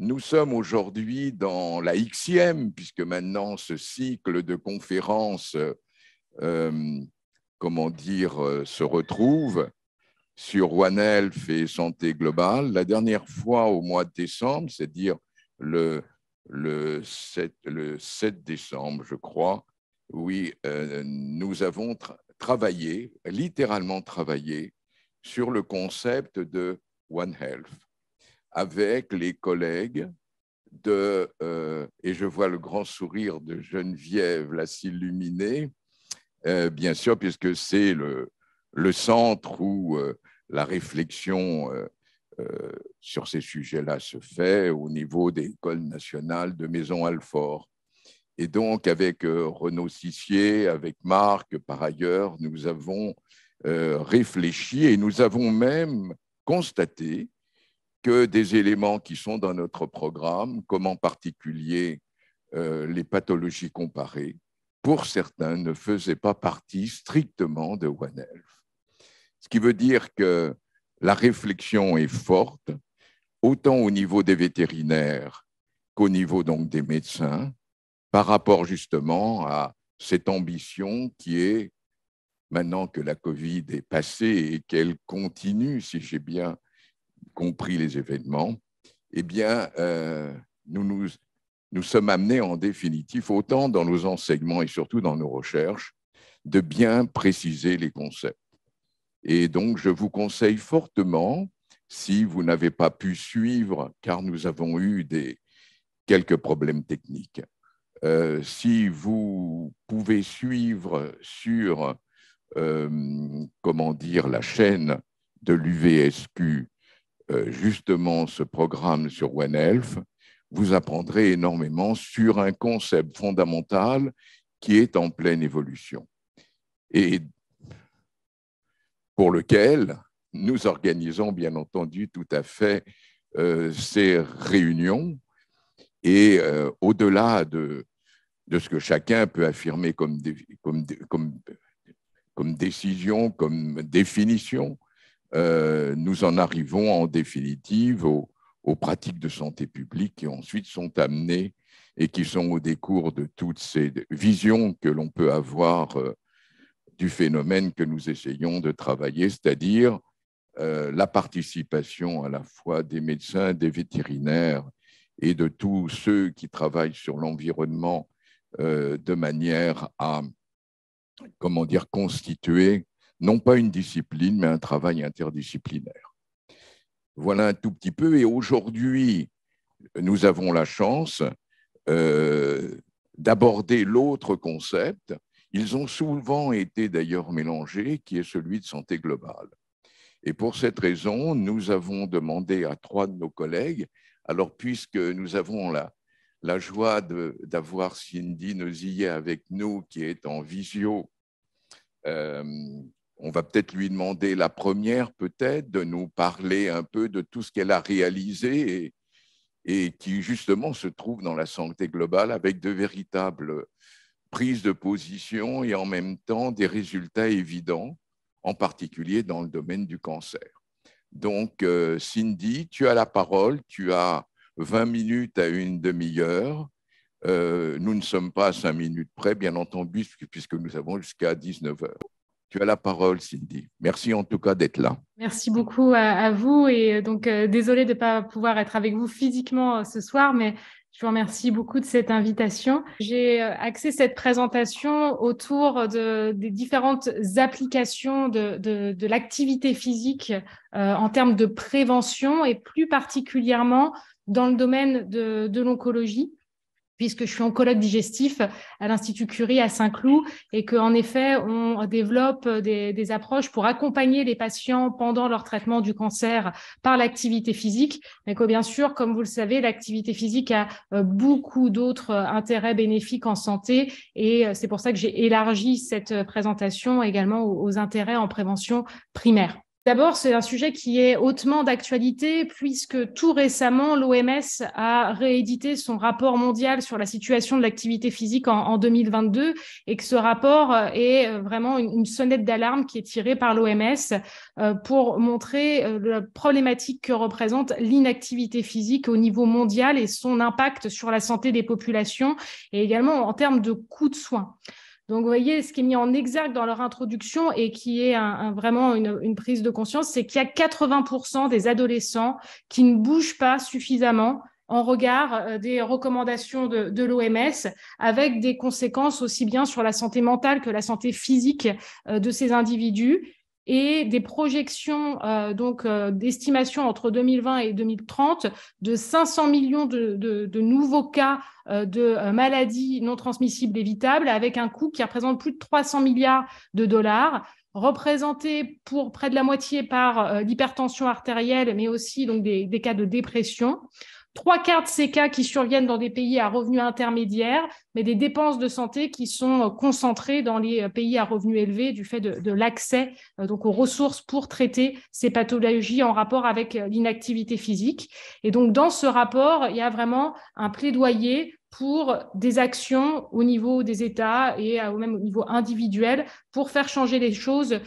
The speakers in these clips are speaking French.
Nous sommes aujourd'hui dans la Xème, puisque maintenant ce cycle de conférences, se retrouve sur One Health et santé globale. La dernière fois, au mois de décembre, c'est-à-dire le 7 décembre, je crois, oui, nous avons travaillé, littéralement travaillé, sur le concept de One Health avec les collègues et je vois le grand sourire de Geneviève là s'illuminer, bien sûr, puisque c'est le centre où la réflexion sur ces sujets-là se fait au niveau des écoles nationales de Maison-Alfort. Et donc, avec Renaud Sissier, avec Marc, par ailleurs, nous avons réfléchi et nous avons même constaté que des éléments qui sont dans notre programme, comme en particulier les pathologies comparées, pour certains, ne faisaient pas partie strictement de One Health. Ce qui veut dire que la réflexion est forte, autant au niveau des vétérinaires qu'au niveau donc des médecins, par rapport justement à cette ambition qui est, maintenant que la Covid est passée et qu'elle continue, si j'ai bien compris les événements, eh bien, nous sommes amenés en définitive, autant dans nos enseignements et surtout dans nos recherches, de bien préciser les concepts. Et donc, je vous conseille fortement, si vous n'avez pas pu suivre, car nous avons eu quelques problèmes techniques, si vous pouvez suivre sur, la chaîne de l'UVSQ, justement ce programme sur One Health, vous apprendrez énormément sur un concept fondamental qui est en pleine évolution et pour lequel nous organisons bien entendu tout à fait ces réunions et au-delà de ce que chacun peut affirmer comme décision, comme définition, nous en arrivons en définitive aux pratiques de santé publique qui ensuite sont amenées et qui sont au décours de toutes ces visions que l'on peut avoir du phénomène que nous essayons de travailler, c'est-à-dire la participation à la fois des médecins, des vétérinaires et de tous ceux qui travaillent sur l'environnement de manière à, constituer non pas une discipline, mais un travail interdisciplinaire. Voilà un tout petit peu. Et aujourd'hui, nous avons la chance d'aborder l'autre concept. Ils ont souvent été d'ailleurs mélangés, qui est celui de santé globale. Et pour cette raison, nous avons demandé à 3 de nos collègues, alors puisque nous avons la joie d'avoir Cindy Neusillet avec nous, qui est en visio, on va peut-être lui demander la première, peut-être, de nous parler un peu de tout ce qu'elle a réalisé et qui, justement, se trouve dans la santé globale avec de véritables prises de position et en même temps des résultats évidents, en particulier dans le domaine du cancer. Donc, Cindy, tu as la parole, tu as 20 minutes à une demi-heure. Nous ne sommes pas à 5 minutes près, bien entendu, puisque nous avons jusqu'à 19 heures. Tu as la parole, Cindy. Merci en tout cas d'être là. Merci beaucoup à vous. Et donc, désolée de ne pas pouvoir être avec vous physiquement ce soir, mais je vous remercie beaucoup de cette invitation. J'ai axé cette présentation autour des différentes applications de l'activité physique en termes de prévention et plus particulièrement dans le domaine de l'oncologie, puisque je suis oncologue digestif à l'Institut Curie à Saint-Cloud et qu'en effet, on développe des approches pour accompagner les patients pendant leur traitement du cancer par l'activité physique, mais que bien sûr, comme vous le savez, l'activité physique a beaucoup d'autres intérêts bénéfiques en santé et c'est pour ça que j'ai élargi cette présentation également aux intérêts en prévention primaire. D'abord, c'est un sujet qui est hautement d'actualité puisque tout récemment, l'OMS a réédité son rapport mondial sur la situation de l'activité physique en 2022 et que ce rapport est vraiment une sonnette d'alarme qui est tirée par l'OMS pour montrer la problématique que représente l'inactivité physique au niveau mondial et son impact sur la santé des populations et également en termes de coûts de soins. Donc, vous voyez, ce qui est mis en exergue dans leur introduction et qui est vraiment une prise de conscience, c'est qu'il y a 80% des adolescents qui ne bougent pas suffisamment en regard des recommandations de l'OMS, avec des conséquences aussi bien sur la santé mentale que la santé physique de ces individus et des projections d'estimation entre 2020 et 2030 de 500 millions de nouveaux cas de maladies non transmissibles évitables avec un coût qui représente plus de 300 milliards de dollars, représenté pour près de la moitié par l'hypertension artérielle, mais aussi donc des cas de dépression. 3/4 de ces cas qui surviennent dans des pays à revenus intermédiaires, mais des dépenses de santé qui sont concentrées dans les pays à revenus élevés du fait de l'accès donc aux ressources pour traiter ces pathologies en rapport avec l'inactivité physique. Et donc, dans ce rapport, il y a vraiment un plaidoyer pour des actions au niveau des États et même au niveau individuel pour faire changer les choses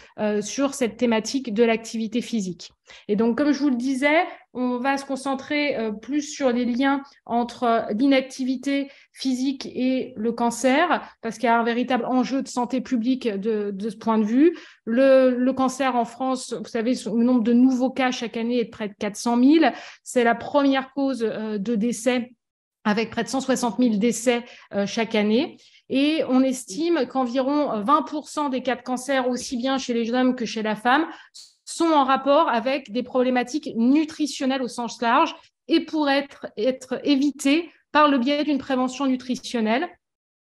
sur cette thématique de l'activité physique. Et donc, comme je vous le disais, on va se concentrer plus sur les liens entre l'inactivité physique et le cancer, parce qu'il y a un véritable enjeu de santé publique de ce point de vue. Le cancer en France, vous savez, le nombre de nouveaux cas chaque année est de près de 400 000. C'est la première cause de décès avec près de 160 000 décès chaque année. Et on estime qu'environ 20% des cas de cancer, aussi bien chez les hommes que chez la femme, sont en rapport avec des problématiques nutritionnelles au sens large et pourraient être évitées par le biais d'une prévention nutritionnelle,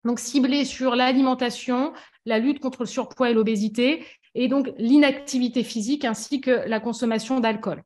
donc ciblée sur l'alimentation, la lutte contre le surpoids et l'obésité, et donc l'inactivité physique ainsi que la consommation d'alcool.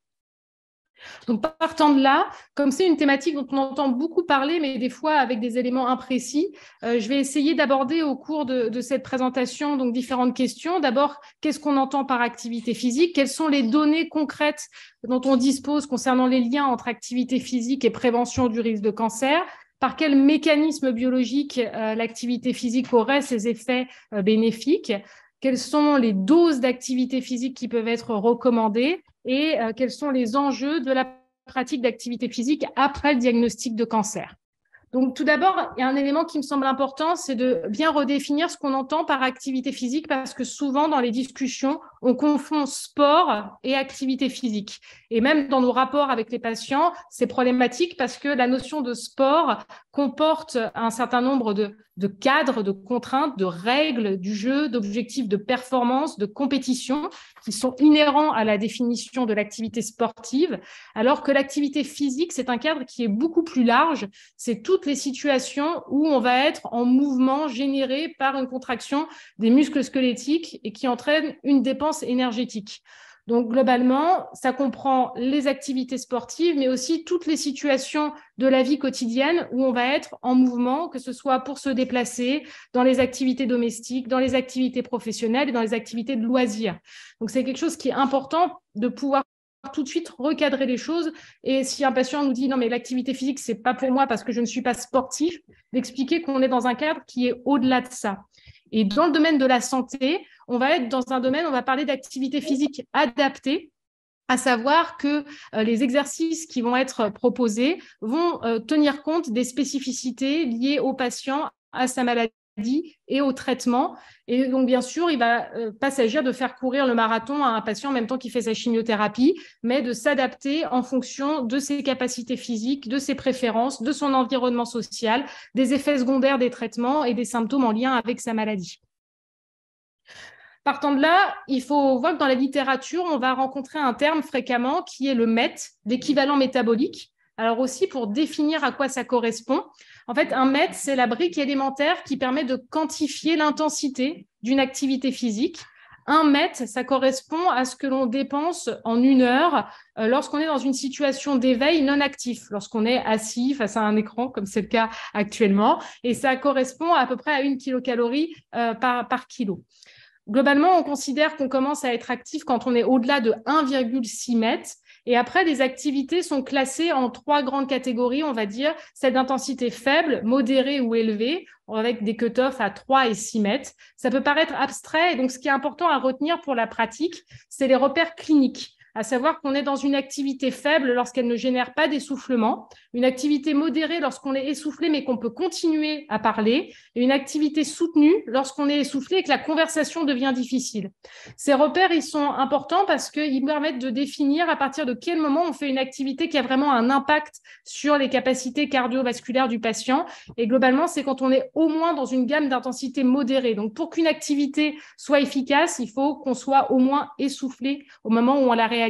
Donc, partant de là, comme c'est une thématique dont on entend beaucoup parler, mais des fois avec des éléments imprécis, je vais essayer d'aborder au cours de cette présentation donc différentes questions. D'abord, qu'est-ce qu'on entend par activité physique? Quelles sont les données concrètes dont on dispose concernant les liens entre activité physique et prévention du risque de cancer? Par quel mécanisme biologique l'activité physique aurait ses effets bénéfiques? Quelles sont les doses d'activité physique qui peuvent être recommandées et quels sont les enjeux de la pratique d'activité physique après le diagnostic de cancer. Donc, tout d'abord, il y a un élément qui me semble important, c'est de bien redéfinir ce qu'on entend par activité physique, parce que souvent, dans les discussions, on confond sport et activité physique. Et même dans nos rapports avec les patients, c'est problématique parce que la notion de sport comporte un certain nombre de cadres, de contraintes, de règles du jeu, d'objectifs de performance, de compétition qui sont inhérents à la définition de l'activité sportive, alors que l'activité physique, c'est un cadre qui est beaucoup plus large. C'est toutes les situations où on va être en mouvement généré par une contraction des muscles squelettiques et qui entraîne une dépense énergétique. Donc, globalement, ça comprend les activités sportives, mais aussi toutes les situations de la vie quotidienne où on va être en mouvement, que ce soit pour se déplacer, dans les activités domestiques, dans les activités professionnelles et dans les activités de loisirs. Donc, c'est quelque chose qui est important de pouvoir tout de suite recadrer les choses. Et si un patient nous dit « non, mais l'activité physique, c'est pas pour moi parce que je ne suis pas sportif », d'expliquer qu'on est dans un cadre qui est au-delà de ça. Et dans le domaine de la santé, on va être dans un domaine, on va parler d'activité physique adaptée, à savoir que les exercices qui vont être proposés vont tenir compte des spécificités liées au patient, à sa maladie et au traitement. Et donc, bien sûr, il ne va pas s'agir de faire courir le marathon à un patient en même temps qu'il fait sa chimiothérapie, mais de s'adapter en fonction de ses capacités physiques, de ses préférences, de son environnement social, des effets secondaires des traitements et des symptômes en lien avec sa maladie. Partant de là, il faut voir que dans la littérature, on va rencontrer un terme fréquemment qui est le MET, l'équivalent métabolique. Alors aussi, pour définir à quoi ça correspond, en fait, un MET, c'est la brique élémentaire qui permet de quantifier l'intensité d'une activité physique. Un MET, ça correspond à ce que l'on dépense en 1 heure lorsqu'on est dans une situation d'éveil non actif, lorsqu'on est assis face à un écran, comme c'est le cas actuellement. Et ça correspond à peu près à 1 kilocalorie par kilo. Globalement, on considère qu'on commence à être actif quand on est au-delà de 1,6 mètres. Et après, les activités sont classées en 3 grandes catégories, on va dire, celle d'intensité faible, modérée ou élevée, avec des cut-offs à 3 et 6 mètres. Ça peut paraître abstrait, et donc ce qui est important à retenir pour la pratique, c'est les repères cliniques, à savoir qu'on est dans une activité faible lorsqu'elle ne génère pas d'essoufflement, une activité modérée lorsqu'on est essoufflé mais qu'on peut continuer à parler, et une activité soutenue lorsqu'on est essoufflé et que la conversation devient difficile. Ces repères, ils sont importants parce qu'ils permettent de définir à partir de quel moment on fait une activité qui a vraiment un impact sur les capacités cardiovasculaires du patient. Et globalement, c'est quand on est au moins dans une gamme d'intensité modérée. Donc, pour qu'une activité soit efficace, il faut qu'on soit au moins essoufflé au moment où on la réalise.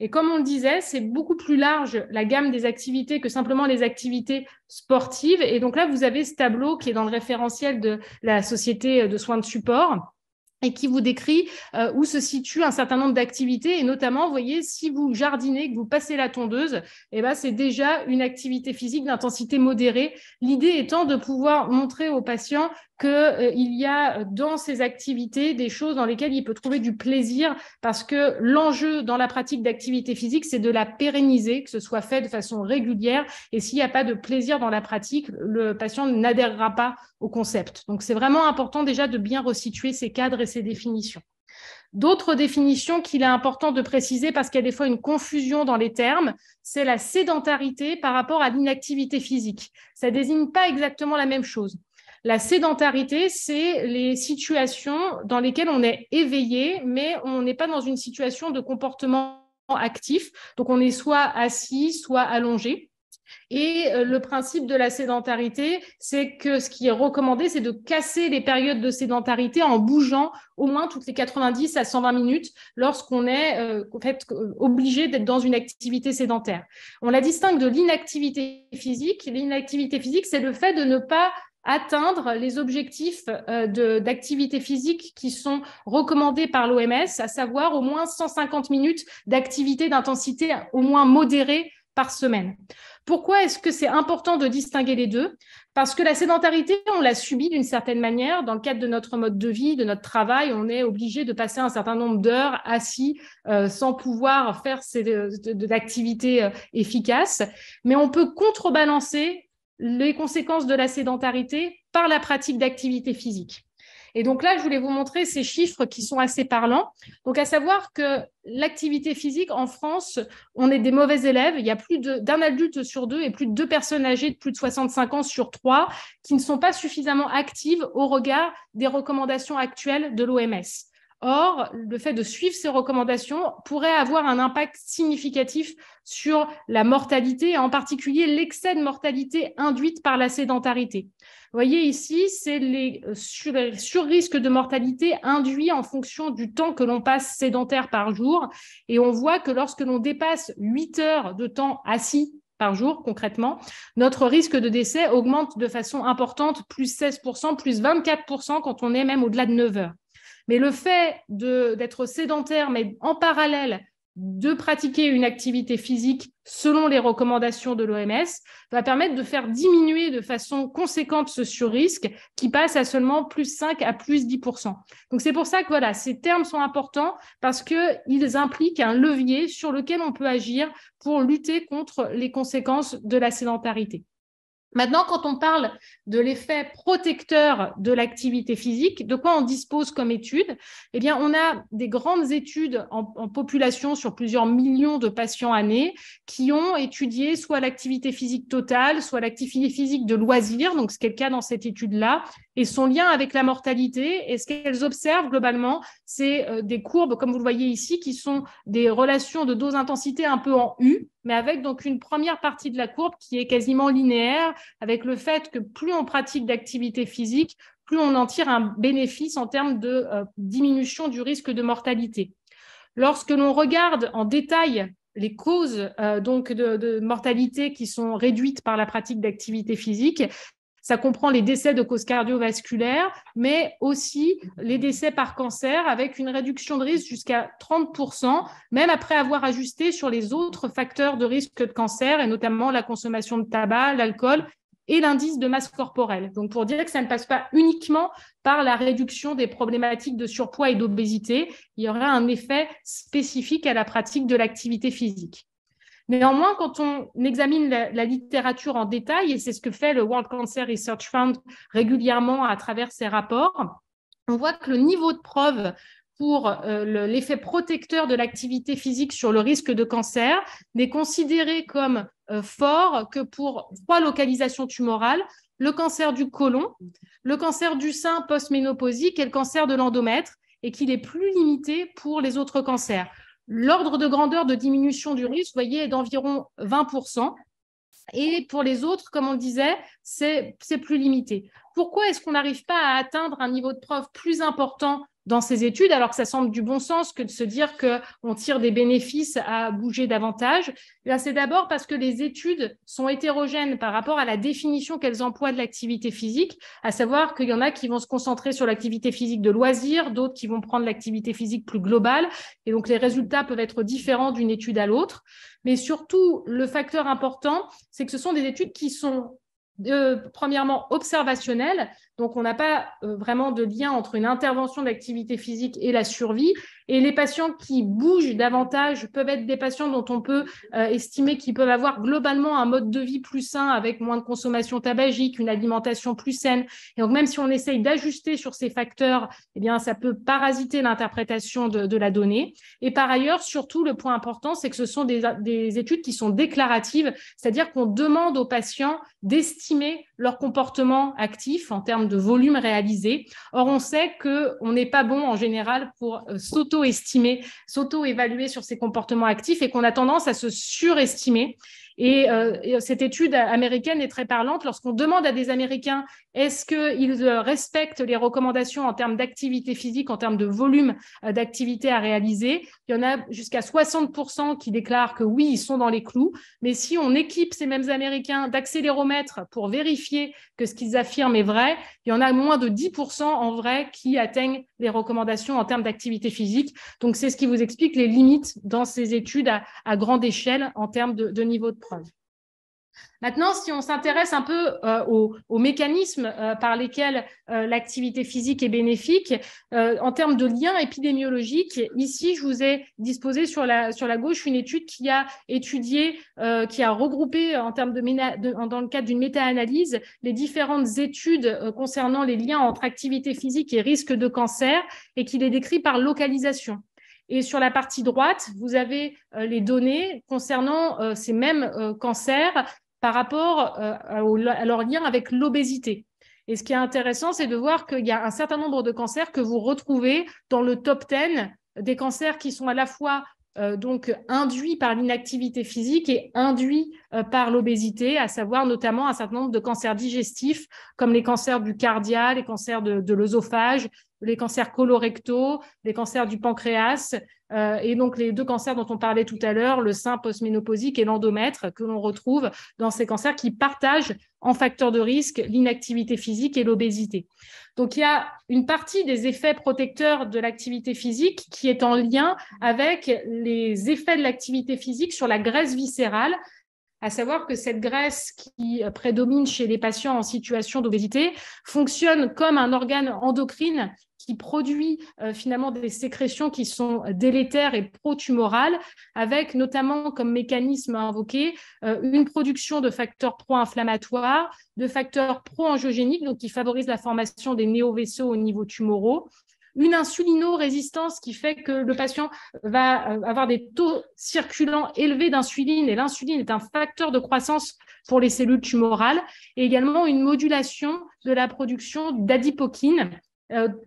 Et comme on le disait, c'est beaucoup plus large la gamme des activités que simplement les activités sportives. Et donc là, vous avez ce tableau qui est dans le référentiel de la Société de soins de support et qui vous décrit où se situe un certain nombre d'activités. Et notamment, vous voyez, si vous jardinez, que vous passez la tondeuse, eh ben, c'est déjà une activité physique d'intensité modérée. L'idée étant de pouvoir montrer aux patients qu'il y a dans ces activités des choses dans lesquelles il peut trouver du plaisir, parce que l'enjeu dans la pratique d'activité physique, c'est de la pérenniser, que ce soit fait de façon régulière. Et s'il n'y a pas de plaisir dans la pratique, le patient n'adhérera pas au concept. Donc, c'est vraiment important déjà de bien resituer ces cadres et ces définitions. D'autres définitions qu'il est important de préciser, parce qu'il y a des fois une confusion dans les termes, c'est la sédentarité par rapport à l'inactivité physique. Ça ne désigne pas exactement la même chose. La sédentarité, c'est les situations dans lesquelles on est éveillé, mais on n'est pas dans une situation de comportement actif. Donc, on est soit assis, soit allongé. Et le principe de la sédentarité, c'est que ce qui est recommandé, c'est de casser les périodes de sédentarité en bougeant au moins toutes les 90 à 120 minutes lorsqu'on est obligé d'être dans une activité sédentaire. On la distingue de l'inactivité physique. L'inactivité physique, c'est le fait de ne pas atteindre les objectifs d'activité physique qui sont recommandés par l'OMS, à savoir au moins 150 minutes d'activité d'intensité au moins modérée par semaine. Pourquoi est-ce que c'est important de distinguer les deux? Parce que la sédentarité, on l'a subie d'une certaine manière. Dans le cadre de notre mode de vie, de notre travail, on est obligé de passer un certain nombre d'heures assis sans pouvoir faire d'activités efficaces. Mais on peut contrebalancer les conséquences de la sédentarité par la pratique d'activité physique. Et donc là, je voulais vous montrer ces chiffres qui sont assez parlants. Donc, à savoir que l'activité physique en France, on est des mauvais élèves. Il y a plus d'un adulte sur 2 et plus de 2 personnes âgées de plus de 65 ans sur 3 qui ne sont pas suffisamment actives au regard des recommandations actuelles de l'OMS. Or, le fait de suivre ces recommandations pourrait avoir un impact significatif sur la mortalité, et en particulier l'excès de mortalité induite par la sédentarité. Vous voyez ici, c'est les sur-risques de mortalité induits en fonction du temps que l'on passe sédentaire par jour. Et on voit que lorsque l'on dépasse 8 heures de temps assis par jour, concrètement, notre risque de décès augmente de façon importante, plus 16%, plus 24% quand on est même au-delà de 9 heures. Mais le fait d'être sédentaire, mais en parallèle de pratiquer une activité physique selon les recommandations de l'OMS, va permettre de faire diminuer de façon conséquente ce surrisque qui passe à seulement plus 5 à plus 10%. Donc, c'est pour ça que voilà, ces termes sont importants parce qu'ils impliquent un levier sur lequel on peut agir pour lutter contre les conséquences de la sédentarité. Maintenant, quand on parle de l'effet protecteur de l'activité physique, de quoi on dispose comme études? Eh bien, on a des grandes études en population sur plusieurs millions de patients années qui ont étudié soit l'activité physique totale, soit l'activité physique de loisir, donc ce qui est le cas dans cette étude-là, et son lien avec la mortalité. Et ce qu'elles observent globalement, c'est des courbes, comme vous le voyez ici, qui sont des relations de dose-intensité un peu en U, mais avec donc une première partie de la courbe qui est quasiment linéaire, avec le fait que plus on pratique d'activité physique, plus on en tire un bénéfice en termes de diminution du risque de mortalité. Lorsque l'on regarde en détail les causes de mortalité qui sont réduites par la pratique d'activité physique, ça comprend les décès de causes cardiovasculaires, mais aussi les décès par cancer avec une réduction de risque jusqu'à 30%, même après avoir ajusté sur les autres facteurs de risque de cancer, et notamment la consommation de tabac, l'alcool et l'indice de masse corporelle. Donc, pour dire que ça ne passe pas uniquement par la réduction des problématiques de surpoids et d'obésité, il y aura un effet spécifique à la pratique de l'activité physique. Néanmoins, quand on examine la littérature en détail, et c'est ce que fait le World Cancer Research Fund régulièrement à travers ses rapports, on voit que le niveau de preuve pour l'effet protecteur de l'activité physique sur le risque de cancer n'est considéré comme fort que pour 3 localisations tumorales: le cancer du côlon, le cancer du sein post-ménopausique et le cancer de l'endomètre, et qu'il est plus limité pour les autres cancers. L'ordre de grandeur de diminution du risque, vous voyez, est d'environ 20%. Et pour les autres, comme on le disait, c'est plus limité. Pourquoi est-ce qu'on n'arrive pas à atteindre un niveau de preuve plus important dans ces études, alors que ça semble du bon sens que de se dire qu'on tire des bénéfices à bouger davantage? C'est d'abord parce que les études sont hétérogènes par rapport à la définition qu'elles emploient de l'activité physique, à savoir qu'il y en a qui vont se concentrer sur l'activité physique de loisir, d'autres qui vont prendre l'activité physique plus globale, et donc les résultats peuvent être différents d'une étude à l'autre. Mais surtout, le facteur important, c'est que ce sont des études qui sont premièrement observationnelles, donc on n'a pas vraiment de lien entre une intervention d'activité physique et la survie, et les patients qui bougent davantage peuvent être des patients dont on peut estimer qu'ils peuvent avoir globalement un mode de vie plus sain avec moins de consommation tabagique, une alimentation plus saine, et donc même si on essaye d'ajuster sur ces facteurs, eh bien ça peut parasiter l'interprétation de la donnée. Et par ailleurs, surtout, le point important, c'est que ce sont des études qui sont déclaratives, c'est-à-dire qu'on demande aux patients d'estimer leur comportement actif en termes de volume réalisé. Or, on sait qu'on n'est pas bon en général pour s'auto-estimer, s'auto-évaluer sur ses comportements actifs, et qu'on a tendance à se surestimer. Et cette étude américaine est très parlante. Lorsqu'on demande à des Américains est-ce qu'ils respectent les recommandations en termes d'activité physique, en termes de volume d'activité à réaliser, il y en a jusqu'à 60% qui déclarent que oui, ils sont dans les clous. Mais si on équipe ces mêmes Américains d'accéléromètres pour vérifier que ce qu'ils affirment est vrai, il y en a moins de 10% en vrai qui atteignent les recommandations en termes d'activité physique. Donc, c'est ce qui vous explique les limites dans ces études à grande échelle en termes de niveau de preuve. Maintenant, si on s'intéresse un peu aux mécanismes par lesquels l'activité physique est bénéfique, en termes de liens épidémiologiques, ici, je vous ai disposé sur la gauche une étude qui a étudié, qui a regroupé en termes dans le cadre d'une méta-analyse les différentes études concernant les liens entre activité physique et risque de cancer, et qui les décrit par localisation. Et sur la partie droite, vous avez les données concernant ces mêmes cancers par rapport à leur lien avec l'obésité. Et ce qui est intéressant, c'est de voir qu'il y a un certain nombre de cancers que vous retrouvez dans le top 10 des cancers qui sont à la fois donc induits par l'inactivité physique et induits par l'obésité, à savoir notamment un certain nombre de cancers digestifs comme les cancers du cardia, les cancers de l'œsophage, les cancers colorectaux, les cancers du pancréas, et donc les 2 cancers dont on parlait tout à l'heure, le sein post-ménopausique et l'endomètre, que l'on retrouve dans ces cancers qui partagent en facteurs de risque l'inactivité physique et l'obésité. Donc, il y a une partie des effets protecteurs de l'activité physique qui est en lien avec les effets de l'activité physique sur la graisse viscérale, à savoir que cette graisse qui prédomine chez les patients en situation d'obésité fonctionne comme un organe endocrine qui produit finalement des sécrétions qui sont délétères et pro-tumorales, avec notamment comme mécanisme invoqué une production de facteurs pro-inflammatoires, de facteurs pro-angiogéniques, donc qui favorisent la formation des néovaisseaux au niveau tumoraux, une insulinorésistance qui fait que le patient va avoir des taux circulants élevés d'insuline, et l'insuline est un facteur de croissance pour les cellules tumorales, et également une modulation de la production d'adipokines,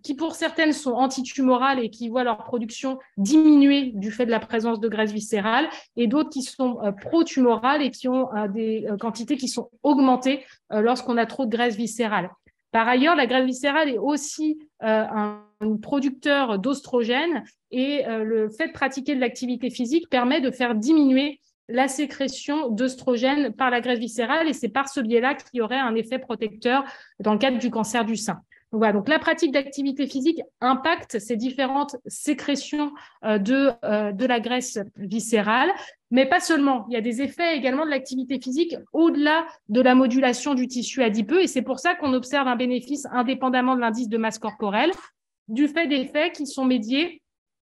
qui pour certaines sont antitumorales et qui voient leur production diminuer du fait de la présence de graisse viscérale, et d'autres qui sont pro-tumorales et qui ont des quantités qui sont augmentées lorsqu'on a trop de graisse viscérale. Par ailleurs, la graisse viscérale est aussi un producteur d'oestrogènes, et le fait de pratiquer de l'activité physique permet de faire diminuer la sécrétion d'œstrogènes par la graisse viscérale, et c'est par ce biais-là qu'il y aurait un effet protecteur dans le cadre du cancer du sein. Voilà, donc la pratique d'activité physique impacte ces différentes sécrétions de la graisse viscérale, mais pas seulement. Il y a des effets également de l'activité physique au-delà de la modulation du tissu adipeux, et c'est pour ça qu'on observe un bénéfice indépendamment de l'indice de masse corporelle, du fait d'effets qui sont médiés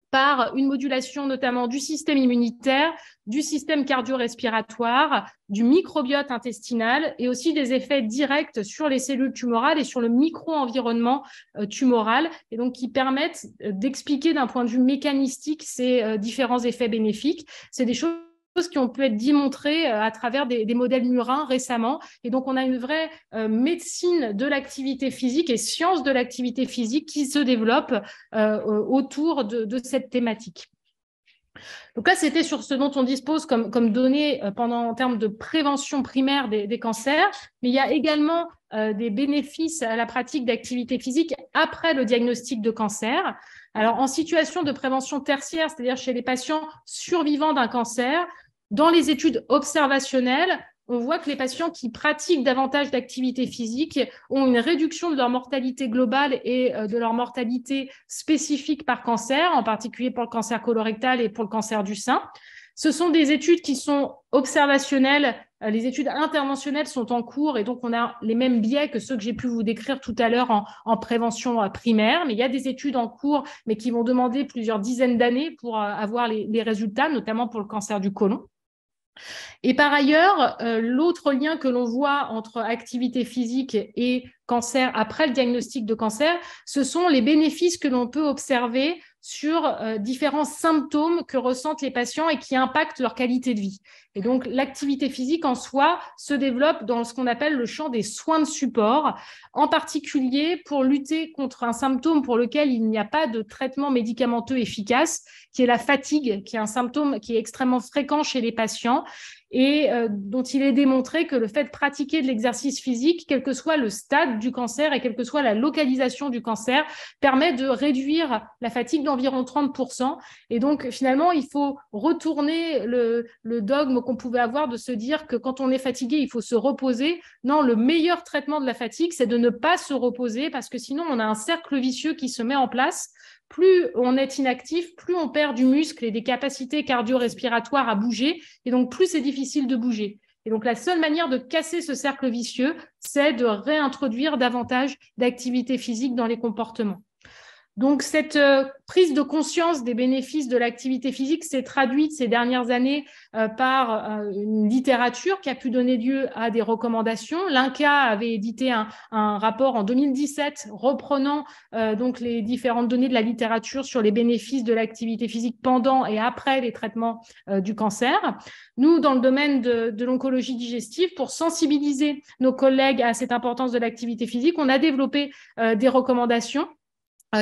par une modulation notamment du système immunitaire, du système cardio-respiratoire, du microbiote intestinal et aussi des effets directs sur les cellules tumorales et sur le micro-environnement tumoral, et donc qui permettent d'expliquer d'un point de vue mécanistique ces différents effets bénéfiques. C'est des choses qui ont pu être démontrées à travers des modèles murins récemment. Et donc, on a une vraie médecine de l'activité physique et science de l'activité physique qui se développe autour de cette thématique. Donc là, c'était sur ce dont on dispose comme données en termes de prévention primaire des cancers, mais il y a également des bénéfices à la pratique d'activité physique après le diagnostic de cancer. Alors, en situation de prévention tertiaire, c'est-à-dire chez les patients survivants d'un cancer, dans les études observationnelles, on voit que les patients qui pratiquent davantage d'activité physique ont une réduction de leur mortalité globale et de leur mortalité spécifique par cancer, en particulier pour le cancer colorectal et pour le cancer du sein. Ce sont des études qui sont observationnelles. Les études interventionnelles sont en cours et donc on a les mêmes biais que ceux que j'ai pu vous décrire tout à l'heure en prévention primaire. Mais il y a des études en cours, mais qui vont demander plusieurs dizaines d'années pour avoir les résultats, notamment pour le cancer du côlon. Et par ailleurs, l'autre lien que l'on voit entre activité physique et cancer après le diagnostic de cancer, ce sont les bénéfices que l'on peut observer sur différents symptômes que ressentent les patients et qui impactent leur qualité de vie. Et donc, l'activité physique en soi se développe dans ce qu'on appelle le champ des soins de support, en particulier pour lutter contre un symptôme pour lequel il n'y a pas de traitement médicamenteux efficace, qui est la fatigue, qui est un symptôme qui est extrêmement fréquent chez les patients et dont il est démontré que le fait de pratiquer de l'exercice physique, quel que soit le stade du cancer et quelle que soit la localisation du cancer, permet de réduire la fatigue d'environ 30%. Et donc, finalement, il faut retourner le dogme qu'on pouvait avoir de se dire que quand on est fatigué, il faut se reposer. Non, le meilleur traitement de la fatigue, c'est de ne pas se reposer parce que sinon, on a un cercle vicieux qui se met en place. Plus on est inactif, plus on perd du muscle et des capacités cardio-respiratoires à bouger, et donc plus c'est difficile de bouger. Et donc la seule manière de casser ce cercle vicieux, c'est de réintroduire davantage d'activité physique dans les comportements. Donc, cette prise de conscience des bénéfices de l'activité physique s'est traduite ces dernières années par une littérature qui a pu donner lieu à des recommandations. L'INCa avait édité un rapport en 2017 reprenant donc les différentes données de la littérature sur les bénéfices de l'activité physique pendant et après les traitements du cancer. Nous, dans le domaine de l'oncologie digestive, pour sensibiliser nos collègues à cette importance de l'activité physique, on a développé des recommandations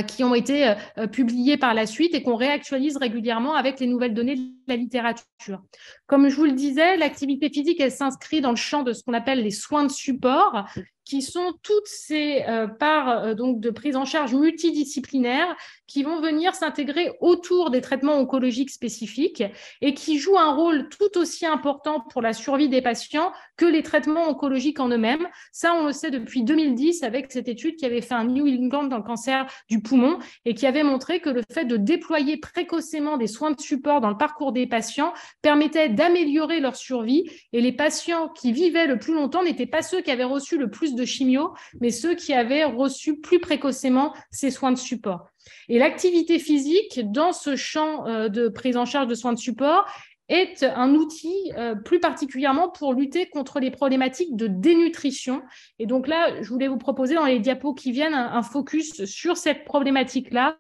qui ont été publiées par la suite et qu'on réactualise régulièrement avec les nouvelles données de la littérature. Comme je vous le disais, l'activité physique, elle s'inscrit dans le champ de ce qu'on appelle les soins de support, qui sont toutes ces parts donc de prise en charge multidisciplinaires qui vont venir s'intégrer autour des traitements oncologiques spécifiques et qui jouent un rôle tout aussi important pour la survie des patients que les traitements oncologiques en eux-mêmes. Ça, on le sait depuis 2010 avec cette étude qui avait fait un New England dans le cancer du poumon et qui avait montré que le fait de déployer précocement des soins de support dans le parcours des patients permettait d'améliorer leur survie, et les patients qui vivaient le plus longtemps n'étaient pas ceux qui avaient reçu le plus de chimio, mais ceux qui avaient reçu plus précocement ces soins de support. Et l'activité physique, dans ce champ de prise en charge de soins de support, est un outil plus particulièrement pour lutter contre les problématiques de dénutrition. Et donc là, je voulais vous proposer dans les diapos qui viennent un focus sur cette problématique-là,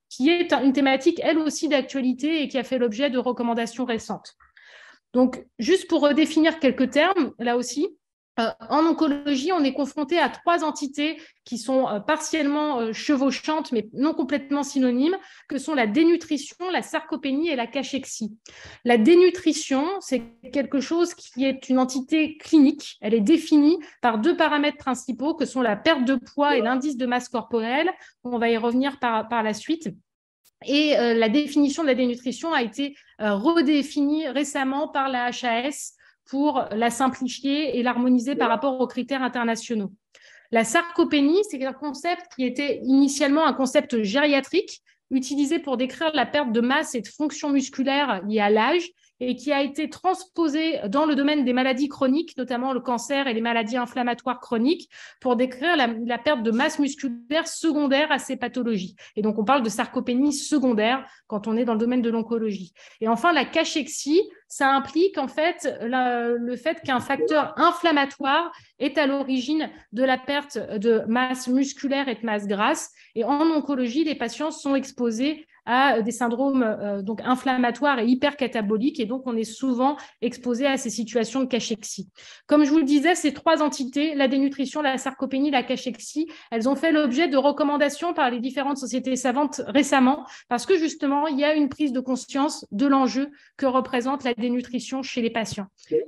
qui est une thématique, elle aussi, d'actualité et qui a fait l'objet de recommandations récentes. Donc, juste pour redéfinir quelques termes, là aussi, en oncologie, on est confronté à 3 entités qui sont partiellement chevauchantes, mais non complètement synonymes, que sont la dénutrition, la sarcopénie et la cachexie. La dénutrition, c'est quelque chose qui est une entité clinique. Elle est définie par 2 paramètres principaux, que sont la perte de poids et l'indice de masse corporelle. On va y revenir par la suite. Et la définition de la dénutrition a été redéfinie récemment par la HAS pour la simplifier et l'harmoniser par rapport aux critères internationaux. La sarcopénie, c'est un concept qui était initialement un concept gériatrique, utilisé pour décrire la perte de masse et de fonction musculaire liée à l'âge, et qui a été transposé dans le domaine des maladies chroniques, notamment le cancer et les maladies inflammatoires chroniques, pour décrire la perte de masse musculaire secondaire à ces pathologies. Et donc, on parle de sarcopénie secondaire quand on est dans le domaine de l'oncologie. Et enfin, la cachexie, ça implique en fait le fait qu'un facteur inflammatoire est à l'origine de la perte de masse musculaire et de masse grasse. Et en oncologie, les patients sont exposés à des syndromes donc inflammatoires et hypercataboliques, et donc on est souvent exposé à ces situations de cachexie. Comme je vous le disais, ces trois entités, la dénutrition, la sarcopénie, la cachexie, elles ont fait l'objet de recommandations par les différentes sociétés savantes récemment, parce que justement, il y a une prise de conscience de l'enjeu que représente la dénutrition chez les patients.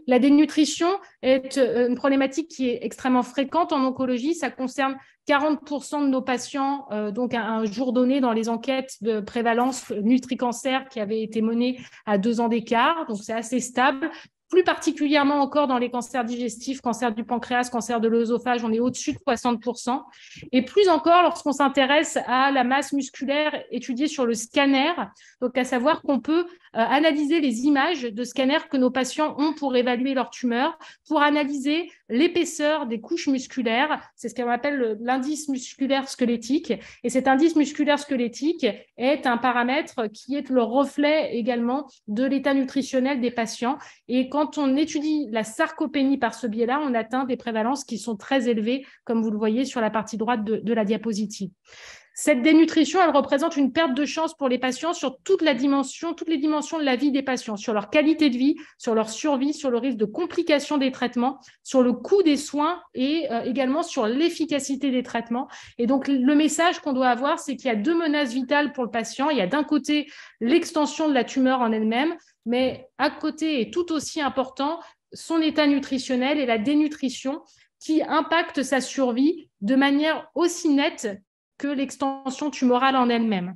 La dénutrition est une problématique qui est extrêmement fréquente en oncologie. Ça concerne 40% de nos patients, donc à un jour donné dans les enquêtes de prévalence Nutri-Cancer qui avaient été menées à 2 ans d'écart. Donc, c'est assez stable. Plus particulièrement encore dans les cancers digestifs, cancer du pancréas, cancer de l'œsophage, on est au-dessus de 60%. Et plus encore lorsqu'on s'intéresse à la masse musculaire étudiée sur le scanner, donc à savoir qu'on peut analyser les images de scanners que nos patients ont pour évaluer leur tumeur, pour analyser l'épaisseur des couches musculaires. C'est ce qu'on appelle l'indice musculaire squelettique. Et cet indice musculaire squelettique est un paramètre qui est le reflet également de l'état nutritionnel des patients. Et quand on étudie la sarcopénie par ce biais-là, on atteint des prévalences qui sont très élevées, comme vous le voyez sur la partie droite de la diapositive. Cette dénutrition, elle représente une perte de chance pour les patients sur toutes les dimensions de la vie des patients, sur leur qualité de vie, sur leur survie, sur le risque de complications des traitements, sur le coût des soins et également sur l'efficacité des traitements. Et donc, le message qu'on doit avoir, c'est qu'il y a 2 menaces vitales pour le patient. Il y a d'un côté l'extension de la tumeur en elle-même, mais à côté, et tout aussi important, son état nutritionnel et la dénutrition qui impactent sa survie de manière aussi nette que l'extension tumorale en elle-même.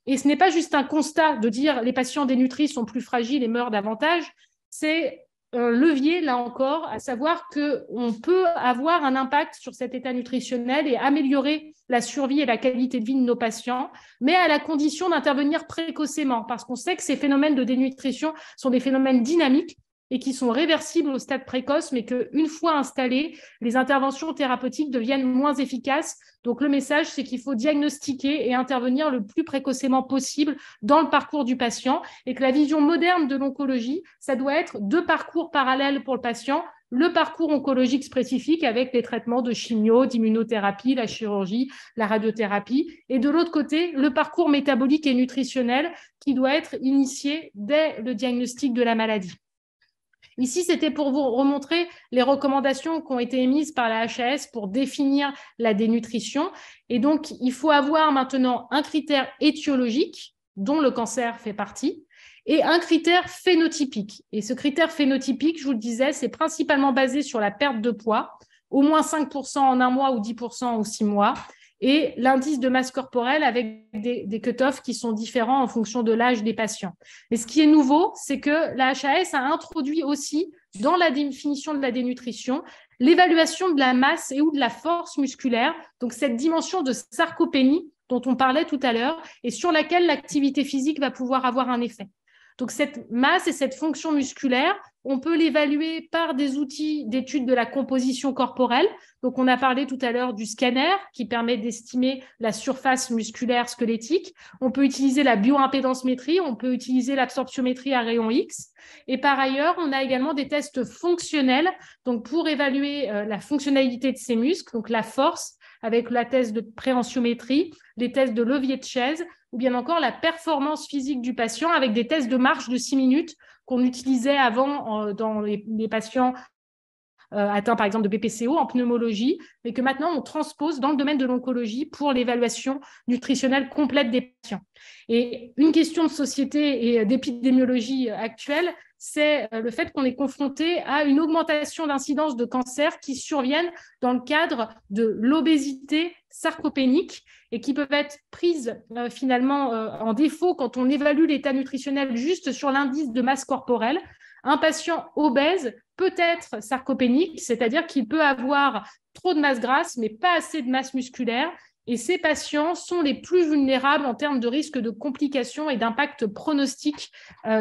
Et ce n'est pas juste un constat de dire les patients dénutris sont plus fragiles et meurent davantage, c'est un levier, là encore, à savoir qu'on peut avoir un impact sur cet état nutritionnel et améliorer la survie et la qualité de vie de nos patients, mais à la condition d'intervenir précocement, parce qu'on sait que ces phénomènes de dénutrition sont des phénomènes dynamiques et qui sont réversibles au stade précoce, mais qu'une fois installées, les interventions thérapeutiques deviennent moins efficaces. Donc, le message, c'est qu'il faut diagnostiquer et intervenir le plus précocement possible dans le parcours du patient et que la vision moderne de l'oncologie, ça doit être 2 parcours parallèles pour le patient, le parcours oncologique spécifique avec les traitements de chimio, d'immunothérapie, la chirurgie, la radiothérapie, et de l'autre côté, le parcours métabolique et nutritionnel qui doit être initié dès le diagnostic de la maladie. Ici, c'était pour vous remontrer les recommandations qui ont été émises par la HAS pour définir la dénutrition. Et donc, il faut avoir maintenant un critère étiologique, dont le cancer fait partie, et un critère phénotypique. Et ce critère phénotypique, je vous le disais, c'est principalement basé sur la perte de poids, au moins 5% en 1 mois ou 10% en 6 mois, et l'indice de masse corporelle avec des cut-offs qui sont différents en fonction de l'âge des patients. Mais ce qui est nouveau, c'est que la HAS a introduit aussi dans la définition de la dénutrition l'évaluation de la masse et ou de la force musculaire, donc cette dimension de sarcopénie dont on parlait tout à l'heure et sur laquelle l'activité physique va pouvoir avoir un effet. Donc, cette masse et cette fonction musculaire, on peut l'évaluer par des outils d'étude de la composition corporelle. Donc, on a parlé tout à l'heure du scanner qui permet d'estimer la surface musculaire squelettique. On peut utiliser la bioimpédancemétrie, on peut utiliser l'absorptiométrie à rayon X. Et par ailleurs, on a également des tests fonctionnels donc pour évaluer la fonctionnalité de ces muscles, donc la force avec la test de préhensiométrie, les tests de levier de chaise, ou bien encore la performance physique du patient avec des tests de marche de 6 minutes qu'on utilisait avant dans les patients atteints par exemple de BPCO en pneumologie, mais que maintenant on transpose dans le domaine de l'oncologie pour l'évaluation nutritionnelle complète des patients. Et une question de société et d'épidémiologie actuelle, c'est le fait qu'on est confronté à une augmentation d'incidence de cancer qui surviennent dans le cadre de l'obésité sarcopénique et qui peuvent être prises finalement en défaut quand on évalue l'état nutritionnel juste sur l'indice de masse corporelle, Un patient obèse peut être sarcopénique, c'est-à-dire qu'il peut avoir trop de masse grasse, mais pas assez de masse musculaire. Et ces patients sont les plus vulnérables en termes de risque de complications et d'impact pronostic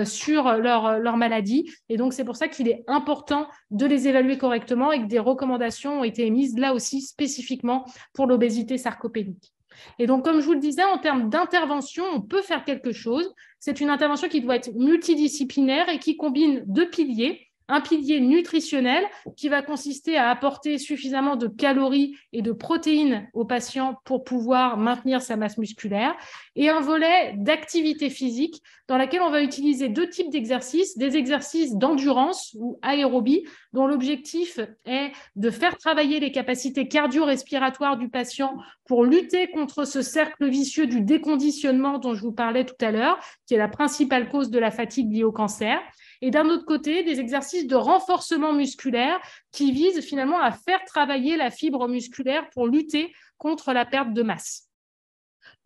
sur leur maladie. Et donc, c'est pour ça qu'il est important de les évaluer correctement et que des recommandations ont été émises là aussi spécifiquement pour l'obésité sarcopénique. Et donc, comme je vous le disais, en termes d'intervention, on peut faire quelque chose. C'est une intervention qui doit être multidisciplinaire et qui combine deux piliers. Un pilier nutritionnel qui va consister à apporter suffisamment de calories et de protéines aux patients pour pouvoir maintenir sa masse musculaire, et un volet d'activité physique dans laquelle on va utiliser deux types d'exercices, des exercices d'endurance ou aérobie, dont l'objectif est de faire travailler les capacités cardio-respiratoires du patient pour lutter contre ce cercle vicieux du déconditionnement dont je vous parlais tout à l'heure, qui est la principale cause de la fatigue liée au cancer. Et d'un autre côté, des exercices de renforcement musculaire qui visent finalement à faire travailler la fibre musculaire pour lutter contre la perte de masse.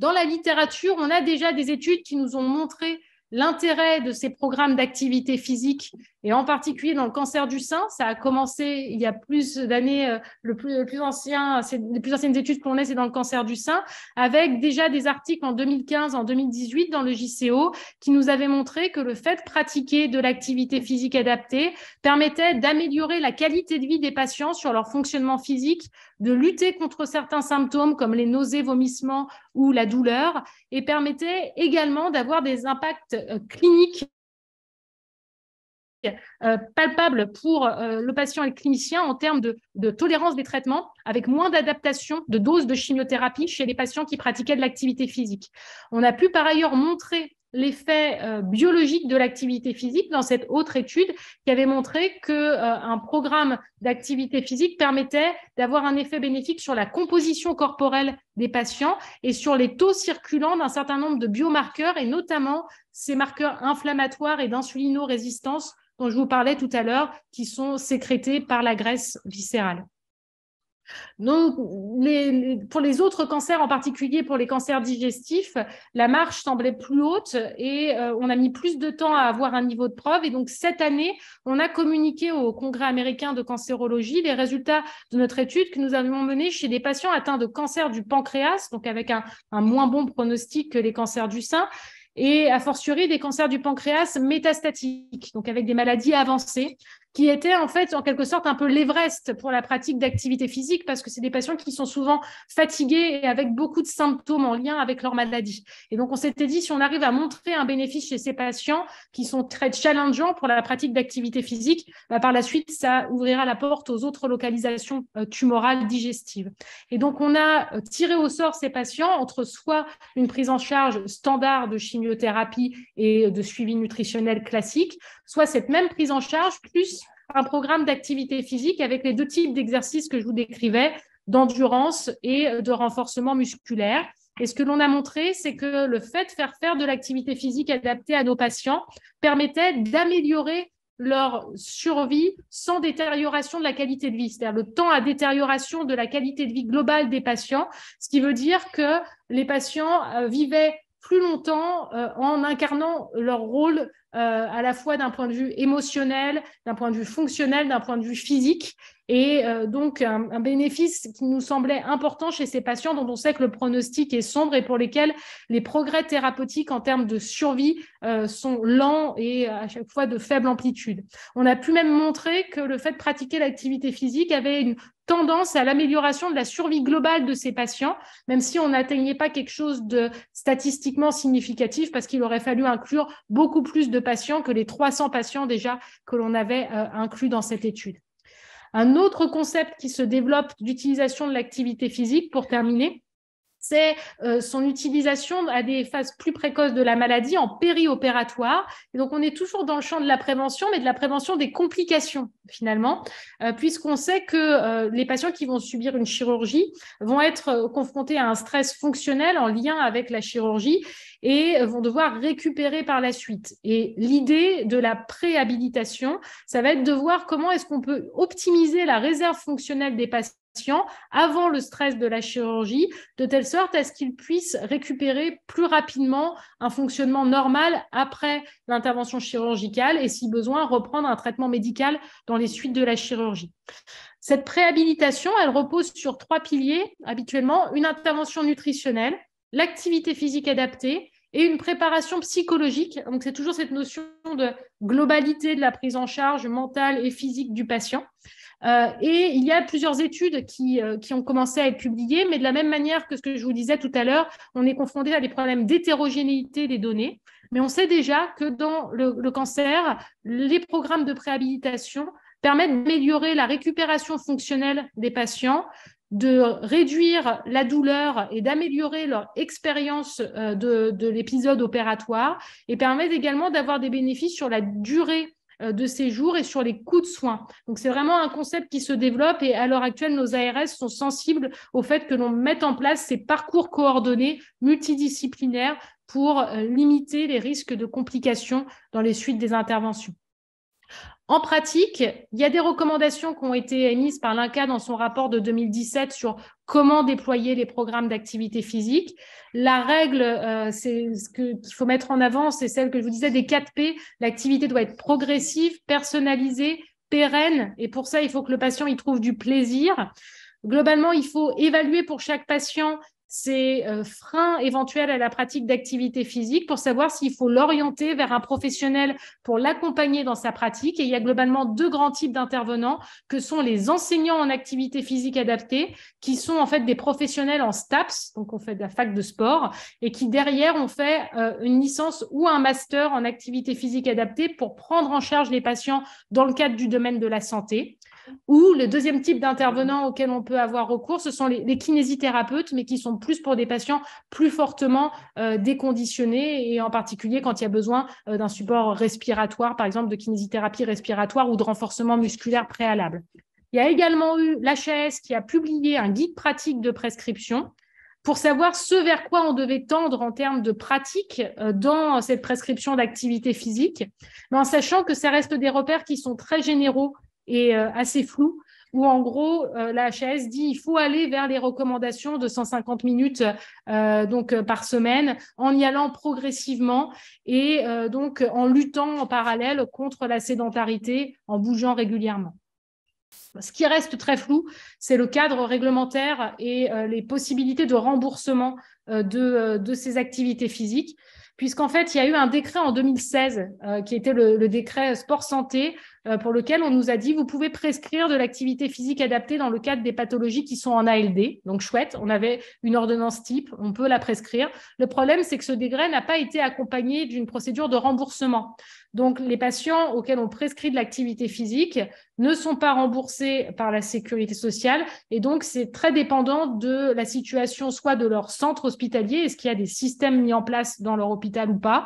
Dans la littérature, on a déjà des études qui nous ont montré l'intérêt de ces programmes d'activité physique, et en particulier dans le cancer du sein. Ça a commencé il y a plus d'années, les plus anciennes études qu'on ait, c'est dans le cancer du sein, avec déjà des articles en 2015, en 2018 dans le JCO, qui nous avaient montré que le fait de pratiquer de l'activité physique adaptée permettait d'améliorer la qualité de vie des patients sur leur fonctionnement physique, de lutter contre certains symptômes comme les nausées, vomissements ou la douleur, et permettait également d'avoir des impacts cliniques palpables pour le patient et le clinicien en termes de tolérance des traitements, avec moins d'adaptation de doses de chimiothérapie chez les patients qui pratiquaient de l'activité physique. On a pu par ailleurs montrer l'effet biologique de l'activité physique dans cette autre étude qui avait montré qu'un programme d'activité physique permettait d'avoir un effet bénéfique sur la composition corporelle des patients et sur les taux circulants d'un certain nombre de biomarqueurs, et notamment ces marqueurs inflammatoires et d'insulinorésistance dont je vous parlais tout à l'heure, qui sont sécrétés par la graisse viscérale. Donc, pour les autres cancers, en particulier pour les cancers digestifs, la marche semblait plus haute et on a mis plus de temps à avoir un niveau de preuve. Et donc, cette année, on a communiqué au Congrès américain de cancérologie les résultats de notre étude que nous avons menée chez des patients atteints de cancer du pancréas, donc avec un moins bon pronostic que les cancers du sein, et a fortiori des cancers du pancréas métastatiques, donc avec des maladies avancées, qui étaient en fait en quelque sorte un peu l'Everest pour la pratique d'activité physique, parce que c'est des patients qui sont souvent fatigués et avec beaucoup de symptômes en lien avec leur maladie. Et donc on s'était dit, si on arrive à montrer un bénéfice chez ces patients qui sont très challengeants pour la pratique d'activité physique, par la suite ça ouvrira la porte aux autres localisations tumorales digestives. Et donc on a tiré au sort ces patients entre soit une prise en charge standard de chimiothérapie et de suivi nutritionnel classique, soit cette même prise en charge plus un programme d'activité physique avec les deux types d'exercices que je vous décrivais, d'endurance et de renforcement musculaire. Et ce que l'on a montré, c'est que le fait de faire de l'activité physique adaptée à nos patients permettait d'améliorer leur survie sans détérioration de la qualité de vie, c'est-à-dire le temps à détérioration de la qualité de vie globale des patients, ce qui veut dire que les patients vivaient plus longtemps en incarnant leur rôle à la fois d'un point de vue émotionnel, d'un point de vue fonctionnel, d'un point de vue physique, et donc un bénéfice qui nous semblait important chez ces patients dont on sait que le pronostic est sombre et pour lesquels les progrès thérapeutiques en termes de survie sont lents et à chaque fois de faible amplitude. On a pu même montrer que le fait de pratiquer l'activité physique avait une tendance à l'amélioration de la survie globale de ces patients, même si on n'atteignait pas quelque chose de statistiquement significatif, parce qu'il aurait fallu inclure beaucoup plus de patients que les 300 patients déjà que l'on avait inclus dans cette étude. Un autre concept qui se développe d'utilisation de l'activité physique, pour terminer, c'est son utilisation à des phases plus précoces de la maladie en périopératoire. Et donc, on est toujours dans le champ de la prévention, mais de la prévention des complications, finalement, puisqu'on sait que les patients qui vont subir une chirurgie vont être confrontés à un stress fonctionnel en lien avec la chirurgie. et vont devoir récupérer par la suite. Et l'idée de la préhabilitation, ça va être de voir comment est-ce qu'on peut optimiser la réserve fonctionnelle des patients avant le stress de la chirurgie, de telle sorte à ce qu'ils puissent récupérer plus rapidement un fonctionnement normal après l'intervention chirurgicale et, si besoin, reprendre un traitement médical dans les suites de la chirurgie. Cette préhabilitation, elle repose sur 3 piliers habituellement: une intervention nutritionnelle, l'activité physique adaptée et une préparation psychologique. Donc, c'est toujours cette notion de globalité de la prise en charge mentale et physique du patient. Et il y a plusieurs études qui ont commencé à être publiées, mais de la même manière que ce que je vous disais tout à l'heure, on est confronté à des problèmes d'hétérogénéité des données. Mais on sait déjà que dans le cancer, les programmes de préhabilitation permettent d'améliorer la récupération fonctionnelle des patients, de réduire la douleur et d'améliorer leur expérience de l'épisode opératoire, et permettent également d'avoir des bénéfices sur la durée de séjour et sur les coûts de soins. Donc, c'est vraiment un concept qui se développe, et à l'heure actuelle, nos ARS sont sensibles au fait que l'on mette en place ces parcours coordonnés multidisciplinaires pour limiter les risques de complications dans les suites des interventions. En pratique, il y a des recommandations qui ont été émises par l'INCa dans son rapport de 2017 sur comment déployer les programmes d'activité physique. La règle, c'est ce qu'il faut mettre en avant, c'est celle que je vous disais des 4 P. L'activité doit être progressive, personnalisée, pérenne, et pour ça, il faut que le patient y trouve du plaisir. Globalement, il faut évaluer pour chaque patient ces freins éventuels à la pratique d'activité physique pour savoir s'il faut l'orienter vers un professionnel pour l'accompagner dans sa pratique. Et il y a globalement 2 grands types d'intervenants, que sont les enseignants en activité physique adaptée, qui sont en fait des professionnels en STAPS, donc on fait de la fac de sport, et qui derrière ont fait une licence ou un master en activité physique adaptée pour prendre en charge les patients dans le cadre du domaine de la santé. Ou le deuxième type d'intervenants auquel on peut avoir recours, ce sont les kinésithérapeutes, mais qui sont plus pour des patients plus fortement déconditionnés, et en particulier quand il y a besoin d'un support respiratoire, par exemple de kinésithérapie respiratoire ou de renforcement musculaire préalable. Il y a également eu l'HAS qui a publié un guide pratique de prescription pour savoir ce vers quoi on devait tendre en termes de pratique dans cette prescription d'activité physique, mais en sachant que ça reste des repères qui sont très généraux et assez flou, où en gros, la HAS dit il faut aller vers les recommandations de 150 minutes par semaine, en y allant progressivement et donc en luttant en parallèle contre la sédentarité, en bougeant régulièrement. Ce qui reste très flou, c'est le cadre réglementaire et les possibilités de remboursement de ces activités physiques, puisqu'en fait, il y a eu un décret en 2016 qui était le décret Sport Santé, pour lequel on nous a dit vous pouvez prescrire de l'activité physique adaptée dans le cadre des pathologies qui sont en ALD. Donc, chouette, on avait une ordonnance type, on peut la prescrire. Le problème, c'est que ce décret n'a pas été accompagné d'une procédure de remboursement. Donc, les patients auxquels on prescrit de l'activité physique ne sont pas remboursés par la sécurité sociale, et donc c'est très dépendant de la situation, soit de leur centre hospitalier, est-ce qu'il y a des systèmes mis en place dans leur hôpital ou pas,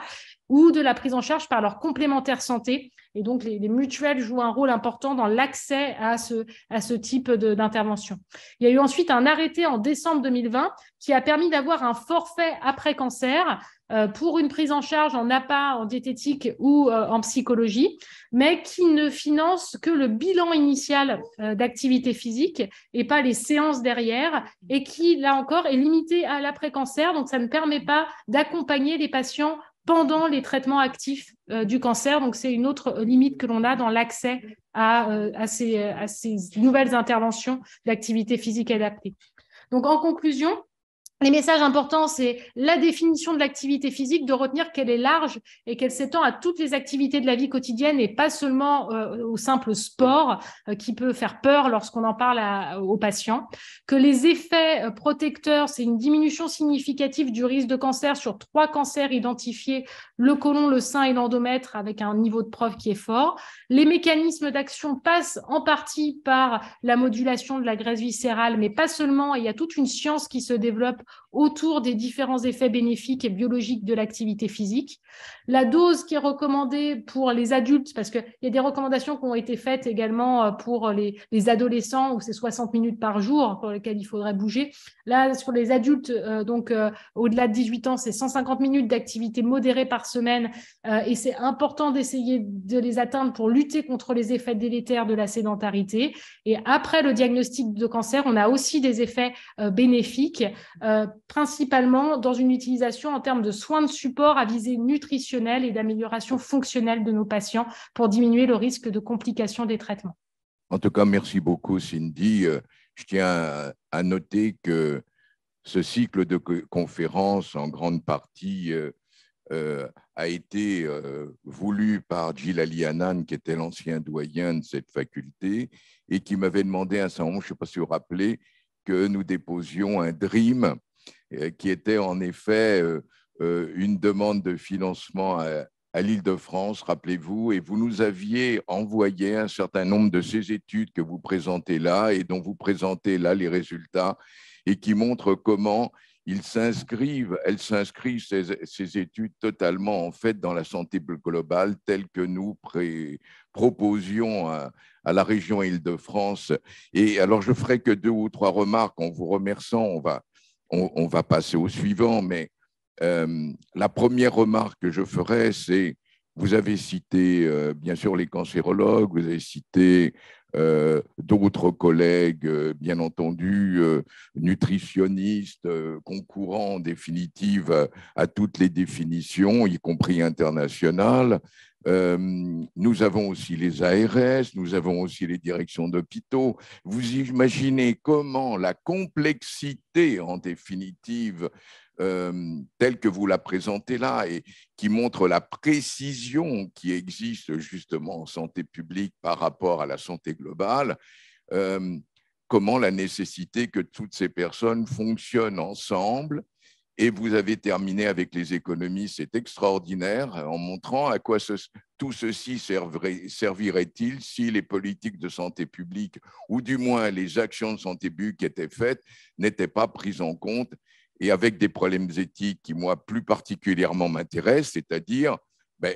ou de la prise en charge par leur complémentaire santé. Et donc, les mutuelles jouent un rôle important dans l'accès à ce type d'intervention. Il y a eu ensuite un arrêté en décembre 2020 qui a permis d'avoir un forfait après cancer pour une prise en charge en APA, en diététique ou en psychologie, mais qui ne finance que le bilan initial d'activité physique et pas les séances derrière, et qui, là encore, est limité à l'après-cancer. Donc, ça ne permet pas d'accompagner les patients pendant les traitements actifs du cancer. Donc, c'est une autre limite que l'on a dans l'accès à ces nouvelles interventions d'activité physique adaptée. Donc, en conclusion, les messages importants, c'est la définition de l'activité physique, de retenir qu'elle est large et qu'elle s'étend à toutes les activités de la vie quotidienne et pas seulement au simple sport qui peut faire peur lorsqu'on en parle aux patients. Que les effets protecteurs, c'est une diminution significative du risque de cancer sur 3 cancers identifiés, le côlon, le sein et l'endomètre, avec un niveau de preuve qui est fort. Les mécanismes d'action passent en partie par la modulation de la graisse viscérale, mais pas seulement. Il y a toute une science qui se développe autour des différents effets bénéfiques et biologiques de l'activité physique. La dose qui est recommandée pour les adultes, parce qu'il y a des recommandations qui ont été faites également pour les adolescents, où c'est 60 minutes par jour pour lesquelles il faudrait bouger. Là, sur les adultes, au-delà de 18 ans, c'est 150 minutes d'activité modérée par semaine et c'est important d'essayer de les atteindre pour lutter contre les effets délétères de la sédentarité. Et après le diagnostic de cancer, on a aussi des effets bénéfiques, principalement dans une utilisation en termes de soins de support à visée nutritionnelle et d'amélioration fonctionnelle de nos patients pour diminuer le risque de complications des traitements. En tout cas, merci beaucoup, Cindy. Je tiens à noter que ce cycle de conférences, en grande partie, a été voulu par Djilali Hannan, qui était l'ancien doyen de cette faculté, et qui m'avait demandé à un certain moment, je ne sais pas si vous vous rappelez, que nous déposions un DREAM, qui était en effet une demande de financement à l'Île-de-France, rappelez-vous, et vous nous aviez envoyé un certain nombre de ces études que vous présentez là et dont vous présentez là les résultats et qui montrent comment elles s'inscrivent, ces études totalement en fait dans la santé globale telle que nous proposions à la région Île-de-France. Et alors, je ferai que 2 ou 3 remarques en vous remerciant. On va passer au suivant, mais la première remarque que je ferai, c'est, vous avez cité bien sûr les cancérologues, vous avez cité d'autres collègues, bien entendu, nutritionnistes, concourant en définitive à toutes les définitions, y compris internationales. Nous avons aussi les ARS, nous avons aussi les directions d'hôpitaux. Vous imaginez comment la complexité, en définitive, telle que vous la présentez là et qui montre la précision qui existe justement en santé publique par rapport à la santé globale, comment la nécessité que toutes ces personnes fonctionnent ensemble. Et vous avez terminé avec les économies, c'est extraordinaire, en montrant à quoi tout ceci servirait-il si les politiques de santé publique, ou du moins les actions de santé publique qui étaient faites, n'étaient pas prises en compte, et avec des problèmes éthiques qui, moi, plus particulièrement m'intéressent, c'est-à-dire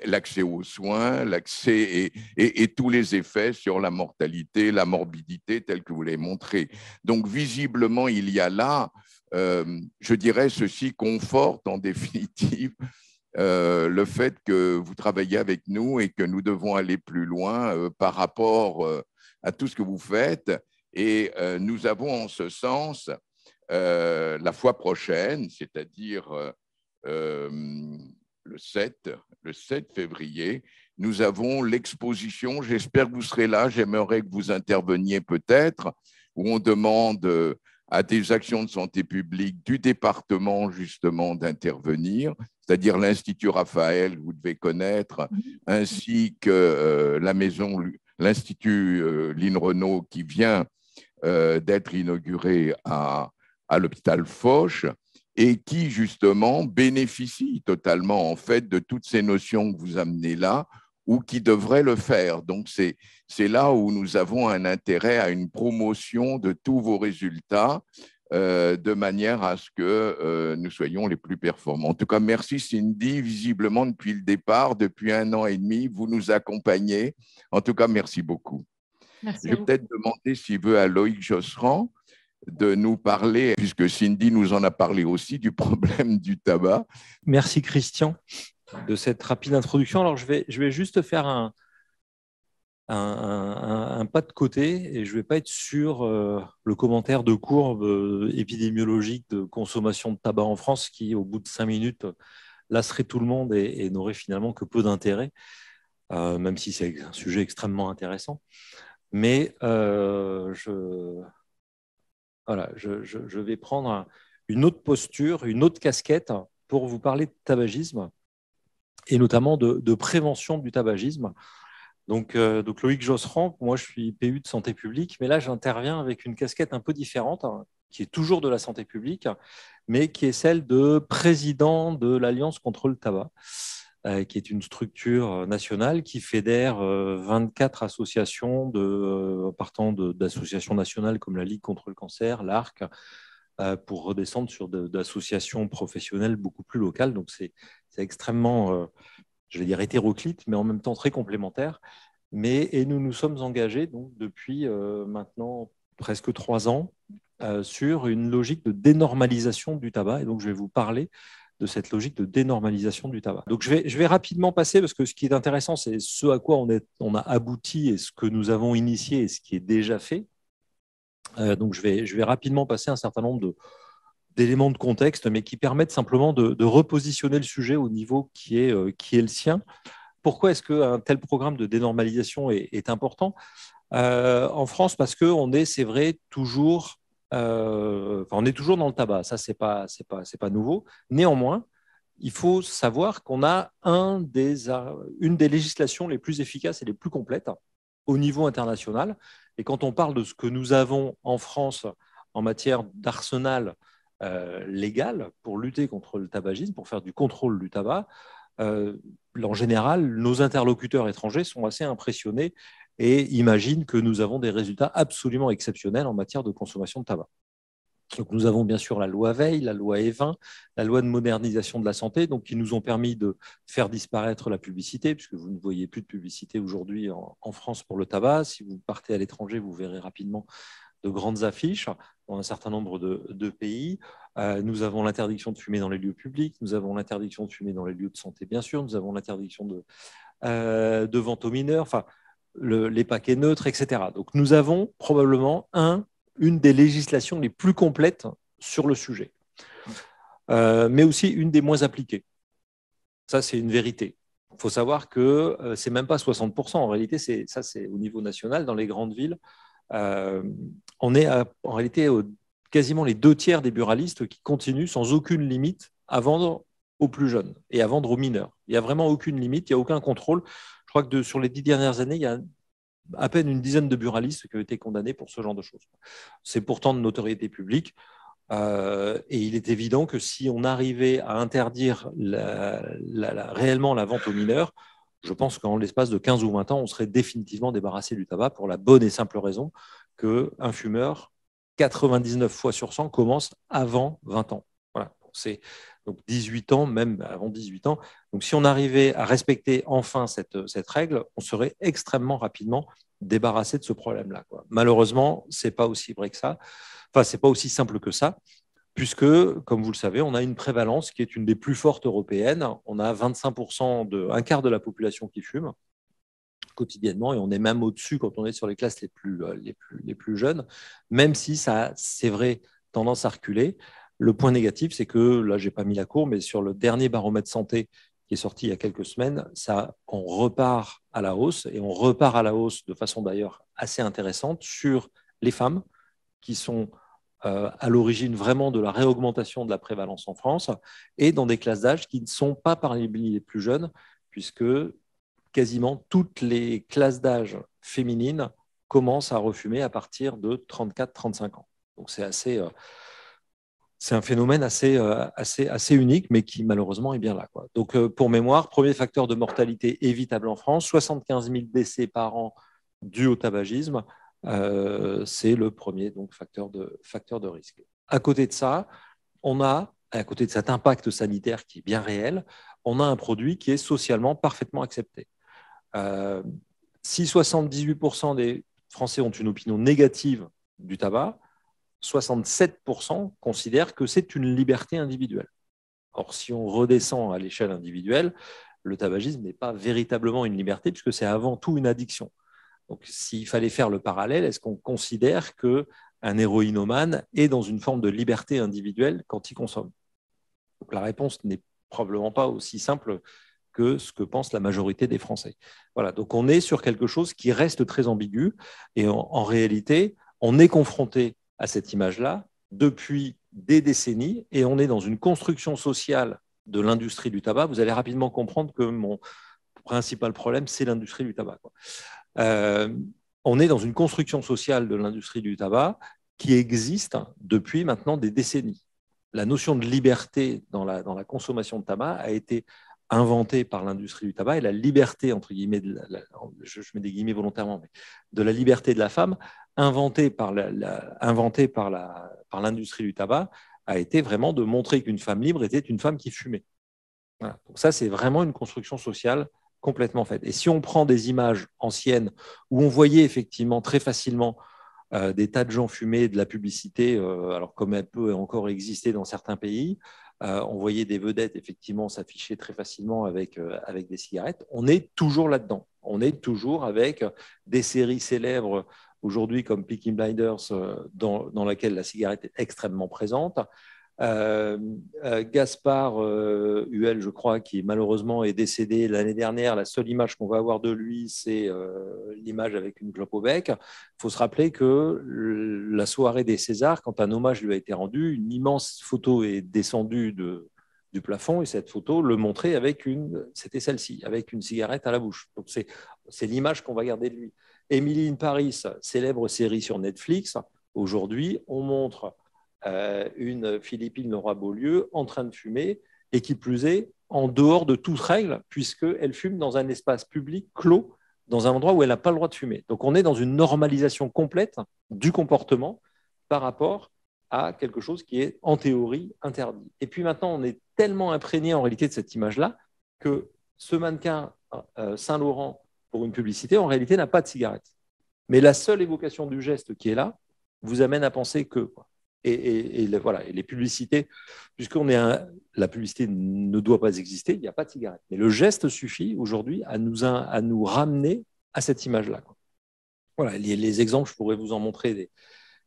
l'accès aux soins, l'accès et tous les effets sur la mortalité, la morbidité, tels que vous l'avez montré. Donc, visiblement, il y a là, je dirais, ceci conforte en définitive le fait que vous travaillez avec nous et que nous devons aller plus loin par rapport à tout ce que vous faites. Et nous avons en ce sens, la fois prochaine, c'est-à-dire le 7 février, nous avons l'exposition, j'espère que vous serez là, j'aimerais que vous interveniez peut-être, où on demande à des actions de santé publique du département justement d'intervenir, c'est-à-dire l'Institut Raphaël, que vous devez connaître, ainsi que l'Institut Line Renaud qui vient d'être inauguré à l'hôpital Foch, et qui, justement, bénéficie totalement, en fait, de toutes ces notions que vous amenez là, ou qui devraient le faire. Donc, c'est là où nous avons un intérêt à une promotion de tous vos résultats, de manière à ce que nous soyons les plus performants. En tout cas, merci Cindy, visiblement, depuis le départ, depuis 1 an et demi, vous nous accompagnez. En tout cas, merci beaucoup. Merci. Je vais peut-être demander s'il veut à Loïc Josserand de nous parler, puisque Cindy nous en a parlé aussi, du problème du tabac. Merci Christian de cette rapide introduction. Alors je vais juste faire un pas de côté et je ne vais pas être sur le commentaire de courbe épidémiologique de consommation de tabac en France qui, au bout de 5 minutes, lasserait tout le monde et n'aurait finalement que peu d'intérêt, même si c'est un sujet extrêmement intéressant. Mais je vais prendre une autre posture, une autre casquette pour vous parler de tabagisme et notamment de prévention du tabagisme. Donc Loïc Josserand, moi je suis PU de santé publique, mais là j'interviens avec une casquette un peu différente, qui est toujours de la santé publique, mais qui est celle de président de l'Alliance contre le tabac, qui est une structure nationale qui fédère 24 associations partant d'associations nationales comme la Ligue contre le cancer, l'ARC, pour redescendre sur d'associations professionnelles beaucoup plus locales. Donc, c'est extrêmement, je vais dire, hétéroclite, mais en même temps très complémentaire. Et nous nous sommes engagés donc, depuis maintenant presque 3 ans sur une logique de dénormalisation du tabac. Et donc, je vais vous parler de cette logique de dénormalisation du tabac. Donc, je vais rapidement passer, parce que ce qui est intéressant, c'est ce à quoi on a abouti et ce que nous avons initié et ce qui est déjà fait. Donc, je vais rapidement passer un certain nombre d'éléments de contexte, mais qui permettent simplement de repositionner le sujet au niveau qui est le sien. Pourquoi est-ce qu'un tel programme de dénormalisation est important en France? Parce qu'on est, c'est vrai, toujours, on est toujours dans le tabac. Ça, c'est pas nouveau. Néanmoins, il faut savoir qu'on a une des législations les plus efficaces et les plus complètes au niveau international. Et quand on parle de ce que nous avons en France en matière d'arsenal légal pour lutter contre le tabagisme, pour faire du contrôle du tabac, en général, nos interlocuteurs étrangers sont assez impressionnés et imaginent que nous avons des résultats absolument exceptionnels en matière de consommation de tabac. Donc, nous avons bien sûr la loi Veil, la loi E20, la loi de modernisation de la santé, donc, qui nous ont permis de faire disparaître la publicité, puisque vous ne voyez plus de publicité aujourd'hui en France pour le tabac. Si vous partez à l'étranger, vous verrez rapidement de grandes affiches dans un certain nombre de pays. Nous avons l'interdiction de fumer dans les lieux publics, nous avons l'interdiction de fumer dans les lieux de santé, bien sûr, nous avons l'interdiction de vente aux mineurs, enfin, les paquets neutres, etc. Donc, nous avons probablement une des législations les plus complètes sur le sujet, mais aussi une des moins appliquées. Ça, c'est une vérité. Il faut savoir que ce n'est même pas 60%. En réalité, c'est au niveau national, dans les grandes villes. On est en réalité quasiment les 2/3 des buralistes qui continuent sans aucune limite à vendre aux plus jeunes et à vendre aux mineurs. Il n'y a vraiment aucune limite, il n'y a aucun contrôle. Je crois que sur les 10 dernières années, il y a à peine une dizaine de buralistes qui ont été condamnés pour ce genre de choses. C'est pourtant de notoriété publique. Et il est évident que si on arrivait à interdire réellement la vente aux mineurs, je pense qu'en l'espace de 15 ou 20 ans, on serait définitivement débarrassé du tabac pour la bonne et simple raison qu'un fumeur, 99 fois sur 100, commence avant 20 ans. Voilà. C'est donc 18 ans, même avant 18 ans. Donc, si on arrivait à respecter enfin cette règle, on serait extrêmement rapidement débarrassé de ce problème-là. Malheureusement, ce n'est pas aussi vrai que ça. Enfin, ce n'est pas aussi simple que ça, puisque, comme vous le savez, on a une prévalence qui est une des plus fortes européennes. On a 25%, un quart de la population qui fume quotidiennement, et on est même au-dessus quand on est sur les classes les plus jeunes, même si ça, c'est vrai, tendance à reculer. Le point négatif, c'est que, là, je n'ai pas mis la courbe, mais sur le dernier baromètre santé qui est sorti il y a quelques semaines, on repart à la hausse, et on repart à la hausse de façon d'ailleurs assez intéressante sur les femmes qui sont à l'origine vraiment de la réaugmentation de la prévalence en France, et dans des classes d'âge qui ne sont pas parmi les plus jeunes, puisque quasiment toutes les classes d'âge féminines commencent à refumer à partir de 34-35 ans. Donc c'est un phénomène assez unique, mais qui malheureusement est bien là. Donc, pour mémoire, premier facteur de mortalité évitable en France, 75 000 décès par an dus au tabagisme, c'est le premier donc, facteur de risque. À côté de ça, à côté de cet impact sanitaire qui est bien réel, on a un produit qui est socialement parfaitement accepté. Si 78% des Français ont une opinion négative du tabac, 67% considèrent que c'est une liberté individuelle. Or, si on redescend à l'échelle individuelle, le tabagisme n'est pas véritablement une liberté puisque c'est avant tout une addiction. Donc, s'il fallait faire le parallèle, est-ce qu'on considère qu'un héroïnomane est dans une forme de liberté individuelle quand il consomme? Donc, la réponse n'est probablement pas aussi simple que ce que pense la majorité des Français. Voilà, donc on est sur quelque chose qui reste très ambigu et en réalité, on est confronté à cette image-là depuis des décennies et on est dans une construction sociale de l'industrie du tabac. Vous allez rapidement comprendre que mon principal problème, c'est l'industrie du tabac. On est dans une construction sociale de l'industrie du tabac qui existe depuis maintenant des décennies. La notion de liberté dans la consommation de tabac a été inventée par l'industrie du tabac et la liberté, entre guillemets, je mets des guillemets volontairement, mais de la liberté de la femme, inventée par par l'industrie du tabac a été vraiment de montrer qu'une femme libre était une femme qui fumait. Voilà. Donc ça, c'est vraiment une construction sociale complètement faite. Et si on prend des images anciennes où on voyait effectivement très facilement des tas de gens fumer de la publicité, alors comme elle peut encore exister dans certains pays, on voyait des vedettes effectivement s'afficher très facilement avec des cigarettes. On est toujours là-dedans. On est toujours avec des séries célèbres aujourd'hui comme Peaky Blinders, dans laquelle la cigarette est extrêmement présente. Gaspard Huel, je crois, qui malheureusement est décédé l'année dernière. La seule image qu'on va avoir de lui, c'est l'image avec une clope au bec. Il faut se rappeler que la soirée des Césars, quand un hommage lui a été rendu, une immense photo est descendue du plafond et cette photo le montrait c'était celle-ci, avec une cigarette à la bouche. Donc c'est l'image qu'on va garder de lui. Emily in Paris, célèbre série sur Netflix. Aujourd'hui, on montre une Philippine Laura Beaulieu en train de fumer et qui plus est en dehors de toute règle puisqu'elle fume dans un espace public clos, dans un endroit où elle n'a pas le droit de fumer. Donc on est dans une normalisation complète du comportement par rapport à quelque chose qui est en théorie interdit. Et puis maintenant, on est tellement imprégné en réalité de cette image-là que ce mannequin Saint-Laurent pour une publicité, en réalité, n'a pas de cigarette. Mais la seule évocation du geste qui est là vous amène à penser que... Et les publicités, la publicité ne doit pas exister, il n'y a pas de cigarette. Mais le geste suffit aujourd'hui à nous ramener à cette image-là. Voilà, les exemples, je pourrais vous en montrer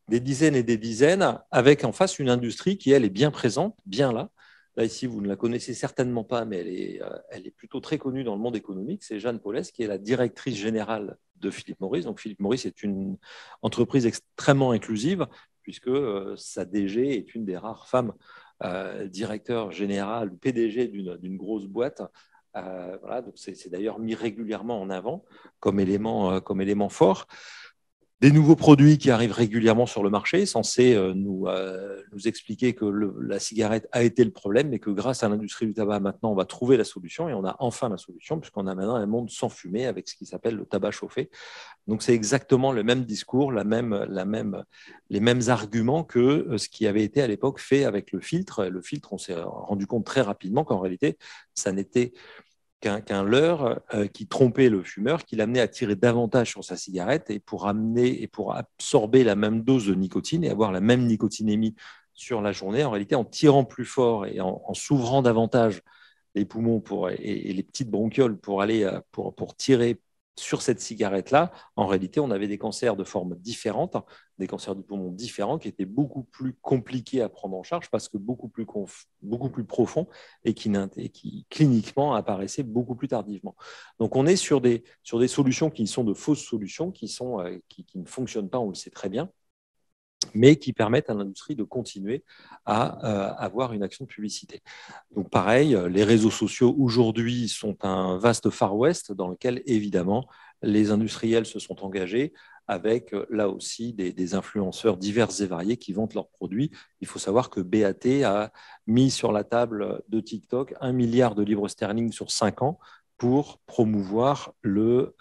des dizaines et des dizaines, avec en face une industrie qui, elle, est bien présente, bien là. Là, ici, vous ne la connaissez certainement pas, mais elle est plutôt très connue dans le monde économique. C'est Jeanne Paulès, qui est la directrice générale de Philip Morris. Donc, Philip Morris est une entreprise extrêmement inclusive, puisque sa DG est une des rares femmes directeur général, PDG d'une grosse boîte. Voilà, donc c'est d'ailleurs mis régulièrement en avant comme élément fort. Des nouveaux produits qui arrivent régulièrement sur le marché, censés nous expliquer que la cigarette a été le problème, mais que grâce à l'industrie du tabac, maintenant, on va trouver la solution, et on a enfin la solution, puisqu'on a maintenant un monde sans fumée avec ce qui s'appelle le tabac chauffé. Donc, c'est exactement le même discours, les mêmes arguments que ce qui avait été à l'époque fait avec le filtre. Le filtre, on s'est rendu compte très rapidement qu'en réalité, ça n'était qu'un leurre qui trompait le fumeur, qui l'amenait à tirer davantage sur sa cigarette et pour absorber la même dose de nicotine et avoir la même nicotinémie sur la journée. En réalité, en tirant plus fort et en s'ouvrant davantage les poumons et les petites bronchioles pour tirer sur cette cigarette-là, en réalité, on avait des cancers de formes différentes, des cancers du poumon différents qui étaient beaucoup plus compliqués à prendre en charge parce que beaucoup plus profonds et qui cliniquement apparaissaient beaucoup plus tardivement. Donc, on est sur des solutions qui sont de fausses solutions, qui ne fonctionnent pas, on le sait très bien, mais qui permettent à l'industrie de continuer à avoir une action de publicité. Donc pareil, les réseaux sociaux aujourd'hui sont un vaste Far West dans lequel, évidemment, les industriels se sont engagés avec, là aussi, des influenceurs divers et variés qui vendent leurs produits. Il faut savoir que BAT a mis sur la table de TikTok 1 milliard de livres sterling sur 5 ans pour promouvoir le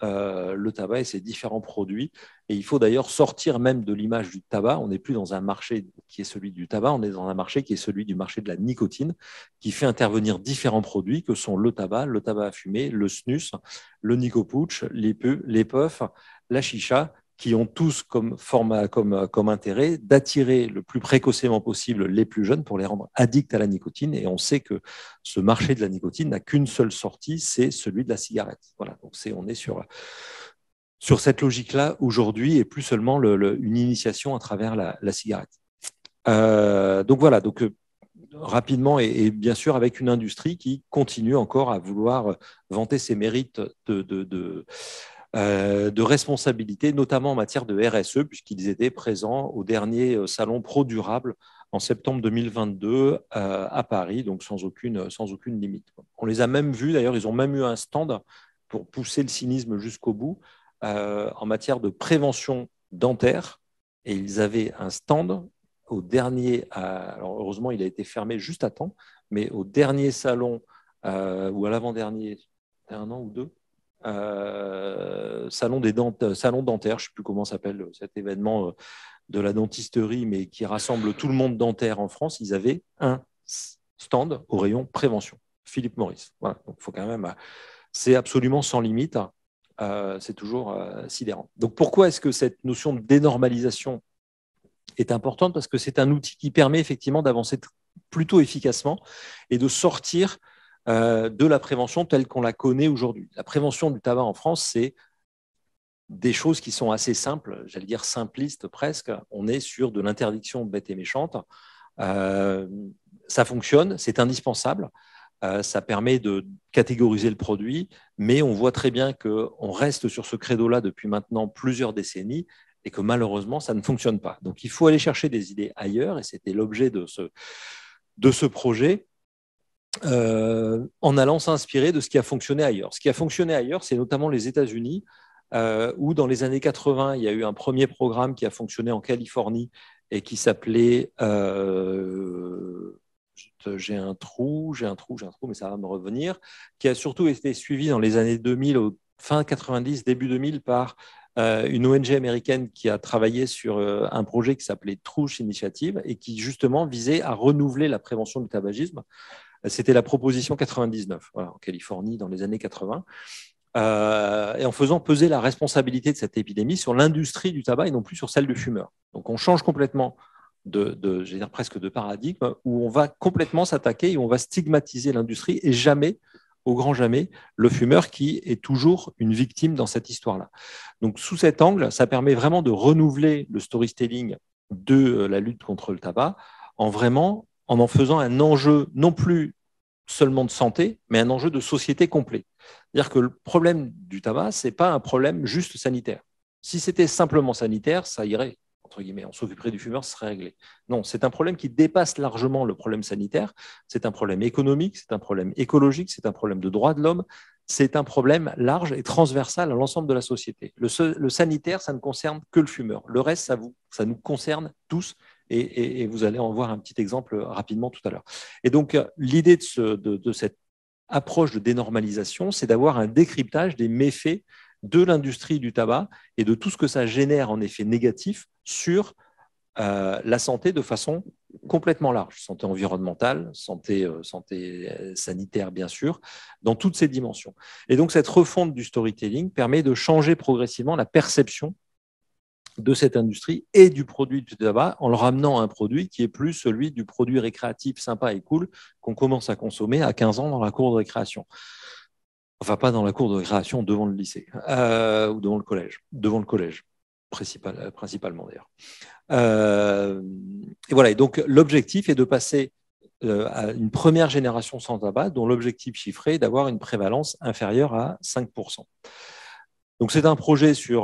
tabac et ses différents produits. Et il faut d'ailleurs sortir même de l'image du tabac. On n'est plus dans un marché qui est celui du tabac, on est dans un marché qui est celui du marché de la nicotine, qui fait intervenir différents produits que sont le tabac à fumer, le snus, le nicopouch, les puffs, la chicha, qui ont tous comme intérêt d'attirer le plus précocement possible les plus jeunes pour les rendre addicts à la nicotine. Et on sait que ce marché de la nicotine n'a qu'une seule sortie, c'est celui de la cigarette. Voilà, donc on est sur cette logique-là aujourd'hui et plus seulement une initiation à travers la cigarette. Donc voilà, rapidement et bien sûr avec une industrie qui continue encore à vouloir vanter ses mérites de responsabilité, notamment en matière de RSE, puisqu'ils étaient présents au dernier salon Pro Durable en septembre 2022 à Paris, donc sans aucune limite. On les a même vus, d'ailleurs, ils ont même eu un stand pour pousser le cynisme jusqu'au bout en matière de prévention dentaire, et ils avaient un stand au dernier, alors heureusement il a été fermé juste à temps, mais au dernier salon ou à l'avant-dernier, c'était 1 an ou 2, salon dentaire, je ne sais plus comment s'appelle cet événement de la dentisterie, mais qui rassemble tout le monde dentaire en France, ils avaient un stand au rayon prévention, Philip Morris. Voilà, donc faut quand même, c'est absolument sans limite, c'est toujours sidérant. Donc pourquoi est-ce que cette notion de dénormalisation est importante? Parce que c'est un outil qui permet effectivement d'avancer plutôt efficacement et de sortir de la prévention telle qu'on la connaît aujourd'hui. La prévention du tabac en France, c'est des choses qui sont assez simples, j'allais dire simplistes presque. On est sur de l'interdiction bête et méchante. Ça fonctionne, c'est indispensable. Ça permet de catégoriser le produit, mais on voit très bien qu'on reste sur ce credo-là depuis maintenant plusieurs décennies et que malheureusement, ça ne fonctionne pas. Donc, il faut aller chercher des idées ailleurs, et c'était l'objet de ce projet, en allant s'inspirer de ce qui a fonctionné ailleurs. Ce qui a fonctionné ailleurs, c'est notamment les États-Unis, où dans les années 80, il y a eu un premier programme qui a fonctionné en Californie et qui s'appelait j'ai un trou, mais ça va me revenir, qui a surtout été suivi dans les années 2000, fin 90, début 2000, par une ONG américaine qui a travaillé sur un projet qui s'appelait Trush Initiative et qui justement visait à renouveler la prévention du tabagisme. C'était la proposition 99, voilà, en Californie dans les années 80. Et en faisant peser la responsabilité de cette épidémie sur l'industrie du tabac et non plus sur celle du fumeur. Donc on change complètement je vais dire presque de paradigme, où on va complètement s'attaquer et on va stigmatiser l'industrie et jamais, au grand jamais, le fumeur qui est toujours une victime dans cette histoire-là. Donc sous cet angle, ça permet vraiment de renouveler le storytelling de la lutte contre le tabac en faisant un enjeu non plus seulement de santé, mais un enjeu de société complet. C'est-à-dire que le problème du tabac, ce n'est pas un problème juste sanitaire. Si c'était simplement sanitaire, ça irait, entre guillemets, on s'occuperait du fumeur, ce serait réglé. Non, c'est un problème qui dépasse largement le problème sanitaire, c'est un problème économique, c'est un problème écologique, c'est un problème de droits de l'homme, c'est un problème large et transversal à l'ensemble de la société. Le sanitaire, ça ne concerne que le fumeur. Le reste, ça nous concerne tous, et vous allez en voir un petit exemple rapidement tout à l'heure. Et donc, l'idée de cette approche de dénormalisation, c'est d'avoir un décryptage des méfaits de l'industrie du tabac et de tout ce que ça génère en effet négatif sur la santé de façon complètement large, santé environnementale, santé sanitaire bien sûr, dans toutes ces dimensions. Et donc cette refonte du storytelling permet de changer progressivement la perception de cette industrie et du produit du tabac en le ramenant à un produit qui est plus celui du produit récréatif sympa et cool qu'on commence à consommer à 15 ans dans la cour de récréation. Enfin, pas dans la cour de récréation, devant le lycée ou devant le collège principalement d'ailleurs. Et voilà, et donc l'objectif est de passer à une première génération sans tabac dont l'objectif chiffré est d'avoir une prévalence inférieure à 5%. Donc c'est un projet sur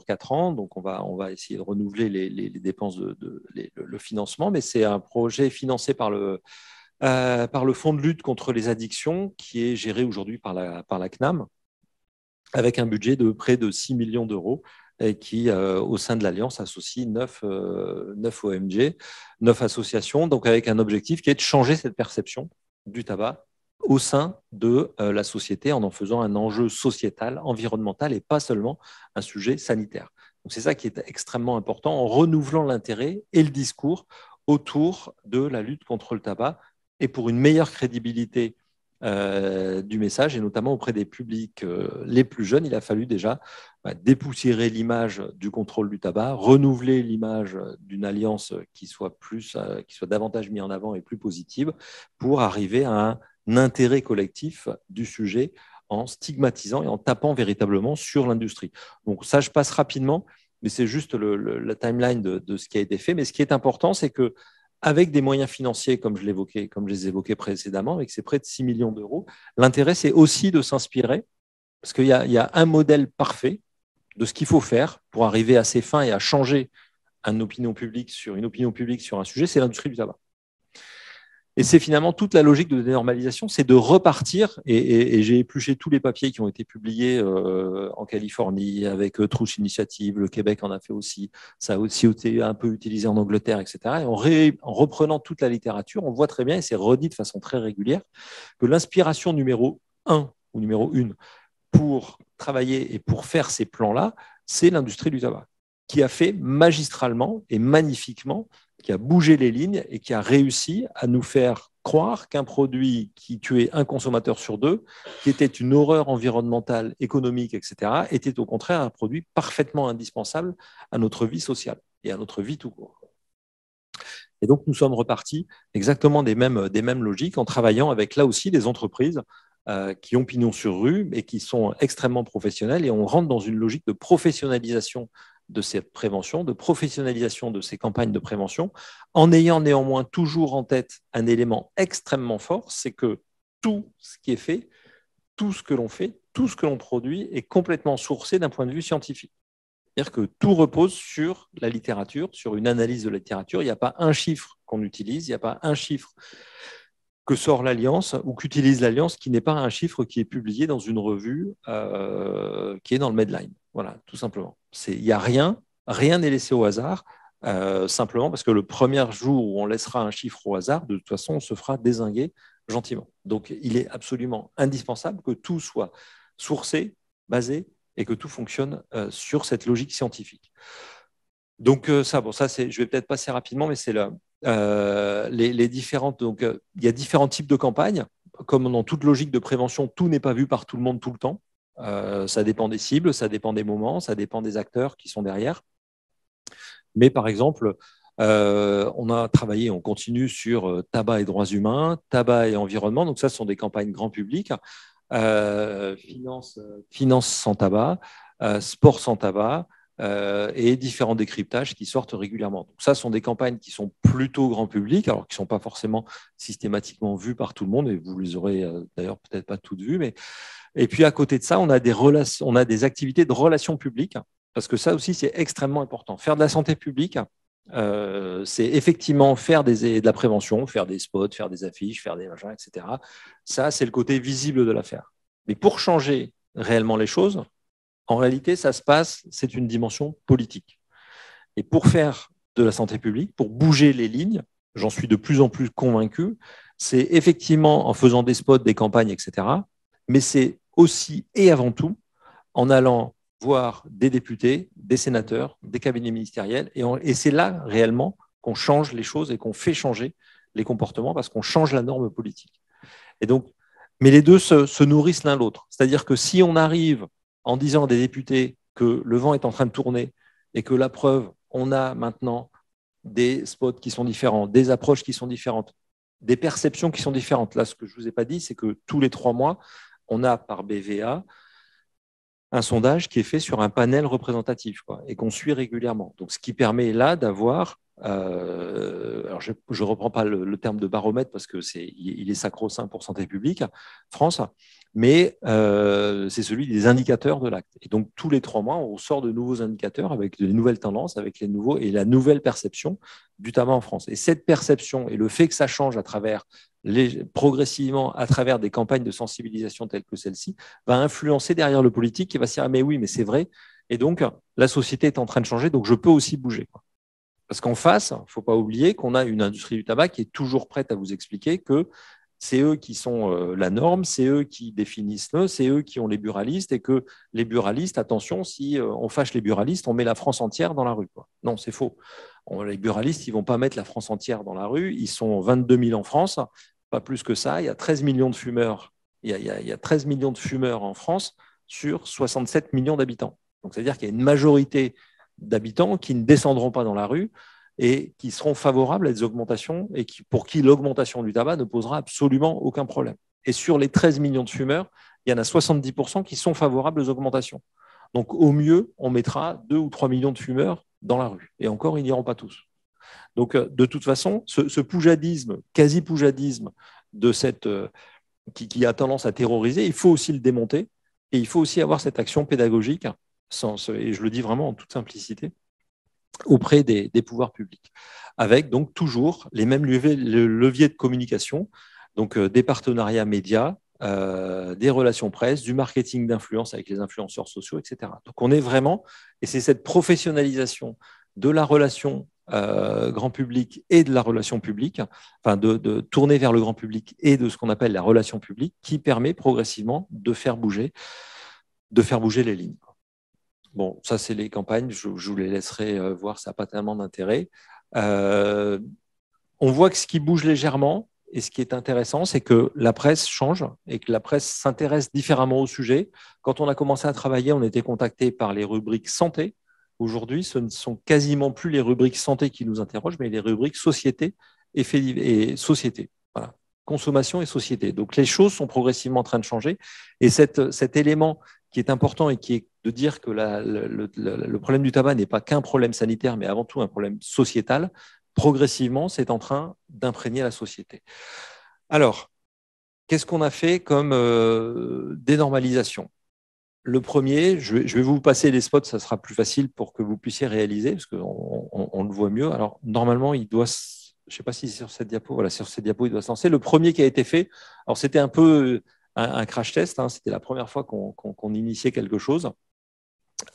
4 ans, donc on va essayer de renouveler les dépenses, le financement, mais c'est un projet financé par le Fonds de lutte contre les addictions, qui est géré aujourd'hui par la CNAM, avec un budget de près de 6 millions d'euros, et qui, au sein de l'Alliance, associe 9 ONG, 9 associations, donc avec un objectif qui est de changer cette perception du tabac au sein de la société en faisant un enjeu sociétal, environnemental, et pas seulement un sujet sanitaire. Donc c'est ça qui est extrêmement important, en renouvelant l'intérêt et le discours autour de la lutte contre le tabac, et pour une meilleure crédibilité du message, et notamment auprès des publics les plus jeunes, il a fallu déjà dépoussiérer l'image du contrôle du tabac, renouveler l'image d'une alliance qui soit davantage mise en avant et plus positive, pour arriver à un intérêt collectif du sujet en stigmatisant et en tapant véritablement sur l'industrie. Donc ça, je passe rapidement, mais c'est juste la timeline de ce qui a été fait. Mais ce qui est important, c'est que avec des moyens financiers, comme je les évoquais précédemment, avec ces près de 6 millions d'euros, l'intérêt, c'est aussi de s'inspirer, parce qu'il y a un modèle parfait de ce qu'il faut faire pour arriver à ses fins et à changer une opinion publique sur un sujet, c'est l'industrie du tabac. Et c'est finalement toute la logique de dénormalisation, c'est de repartir, et j'ai épluché tous les papiers qui ont été publiés en Californie avec Trush Initiative, le Québec en a fait aussi, ça a aussi été un peu utilisé en Angleterre, etc. Et en reprenant toute la littérature, on voit très bien, et c'est redit de façon très régulière, que l'inspiration numéro 1 ou numéro 1 pour travailler et pour faire ces plans-là, c'est l'industrie du tabac, qui a fait magistralement et magnifiquement, qui a bougé les lignes et qui a réussi à nous faire croire qu'un produit qui tuait un consommateur sur deux, qui était une horreur environnementale, économique, etc., était au contraire un produit parfaitement indispensable à notre vie sociale et à notre vie tout court. Et donc, nous sommes repartis exactement des mêmes logiques en travaillant avec, là aussi, des entreprises qui ont pignon sur rue et qui sont extrêmement professionnelles. Et on rentre dans une logique de professionnalisation de cette prévention, de professionnalisation de ces campagnes de prévention, en ayant néanmoins toujours en tête un élément extrêmement fort, c'est que tout ce qui est fait, tout ce que l'on fait, tout ce que l'on produit est complètement sourcé d'un point de vue scientifique. C'est-à-dire que tout repose sur la littérature, sur une analyse de la littérature. Il n'y a pas un chiffre qu'on utilise, il n'y a pas un chiffre que sort l'Alliance ou qu'utilise l'Alliance qui n'est pas un chiffre qui est publié dans une revue qui est dans le Medline. Voilà, tout simplement. Il n'y a rien n'est laissé au hasard, simplement parce que le premier jour où on laissera un chiffre au hasard, de toute façon, on se fera dézinguer gentiment. Donc, il est absolument indispensable que tout soit sourcé, basé, et que tout fonctionne sur cette logique scientifique. Donc, je vais peut-être passer rapidement, mais c'est là. Les différentes. Donc, il y a différents types de campagnes. Comme dans toute logique de prévention, tout n'est pas vu par tout le monde tout le temps. Ça dépend des cibles, ça dépend des moments, ça dépend des acteurs qui sont derrière. Mais par exemple, on a travaillé, on continue sur tabac et droits humains, tabac et environnement. Donc, ça, ce sont des campagnes grand public. Finance sans tabac, sport sans tabac, et différents décryptages qui sortent régulièrement. Donc ça, sont des campagnes qui sont plutôt grand public, alors qui ne sont pas forcément systématiquement vues par tout le monde, et vous les aurez d'ailleurs peut-être pas toutes vues. Mais... Et puis à côté de ça, on a des activités de relations publiques, parce que ça aussi, c'est extrêmement important. Faire de la santé publique, c'est effectivement faire de la prévention, faire des spots, faire des affiches, faire des machins, etc. Ça, c'est le côté visible de l'affaire. Mais pour changer réellement les choses, en réalité, c'est une dimension politique. Et pour faire de la santé publique, pour bouger les lignes, j'en suis de plus en plus convaincu, c'est effectivement en faisant des spots, des campagnes, etc. Mais c'est aussi et avant tout en allant voir des députés, des sénateurs, des cabinets ministériels. Et c'est là réellement qu'on change les choses et qu'on fait changer les comportements parce qu'on change la norme politique. Et donc, mais les deux se nourrissent l'un l'autre. C'est-à-dire que si on arrive en disant à des députés que le vent est en train de tourner et que la preuve, on a maintenant des spots qui sont différents, des approches qui sont différentes, des perceptions qui sont différentes. Là, ce que je ne vous ai pas dit, c'est que tous les 3 mois, on a par BVA un sondage qui est fait sur un panel représentatif et qu'on suit régulièrement. Donc, ce qui permet là d'avoir, alors je ne reprends pas le terme de baromètre parce qu'il est sacro-saint pour Santé publique France, mais c'est celui des indicateurs de l'acte. Et donc, tous les 3 mois, on sort de nouveaux indicateurs avec de nouvelles tendances, avec et la nouvelle perception du tabac en France. Et cette perception et le fait que ça change progressivement à travers des campagnes de sensibilisation telles que celle-ci, va influencer derrière le politique qui va se dire « mais oui, mais c'est vrai ». Et donc, la société est en train de changer, donc je peux aussi bouger. Parce qu'en face, il ne faut pas oublier qu'on a une industrie du tabac qui est toujours prête à vous expliquer que c'est eux qui sont la norme, c'est eux qui définissent c'est eux qui ont les buralistes et que les buralistes, attention, si on fâche les buralistes, on met la France entière dans la rue. Non, c'est faux. Les buralistes, ils ne vont pas mettre la France entière dans la rue. Ils sont 22 000 en France, pas plus que ça. Il y a 13 millions de fumeurs. Il y a 13 millions de fumeurs en France sur 67 millions d'habitants. Donc, c'est-à-dire qu'il y a une majorité d'habitants qui ne descendront pas dans la rue et qui seront favorables à des augmentations et pour qui l'augmentation du tabac ne posera absolument aucun problème. Et sur les 13 millions de fumeurs, il y en a 70% qui sont favorables aux augmentations. Donc, au mieux, on mettra 2 ou 3 millions de fumeurs dans la rue. Et encore, ils n'iront pas tous. Donc, de toute façon, ce poujadisme, quasi-poujadisme qui a tendance à terroriser, il faut aussi le démonter et il faut aussi avoir cette action pédagogique, et je le dis vraiment en toute simplicité, auprès des pouvoirs publics, avec donc toujours les mêmes leviers de communication, donc des partenariats médias, des relations presse, du marketing d'influence avec les influenceurs sociaux, etc. Donc on est vraiment, et c'est cette professionnalisation de la relation grand public et de la relation publique, enfin de tourner vers le grand public et de ce qu'on appelle la relation publique, qui permet progressivement de faire bouger les lignes. Bon, ça, c'est les campagnes. Je vous les laisserai voir, ça n'a pas tellement d'intérêt. On voit que ce qui bouge légèrement, et ce qui est intéressant, c'est que la presse change et que la presse s'intéresse différemment au sujet. Quand on a commencé à travailler, on était contacté par les rubriques santé. Aujourd'hui, ce ne sont quasiment plus les rubriques santé qui nous interrogent, mais les rubriques société et société. Voilà. Consommation et société. Donc, les choses sont progressivement en train de changer. Et cet élément qui est important et qui est de dire que le problème du tabac n'est pas qu'un problème sanitaire, mais avant tout un problème sociétal, progressivement, c'est en train d'imprégner la société. Alors, qu'est-ce qu'on a fait comme dénormalisation? Le premier, je vais vous passer les spots, ça sera plus facile pour que vous puissiez réaliser, parce qu'on le voit mieux. Alors, normalement, il doit, je ne sais pas si c'est sur cette diapo, voilà, sur cette diapo, il doit se lancer. Le premier qui a été fait, alors c'était un peu un crash test, hein, c'était la première fois qu'on initiait quelque chose.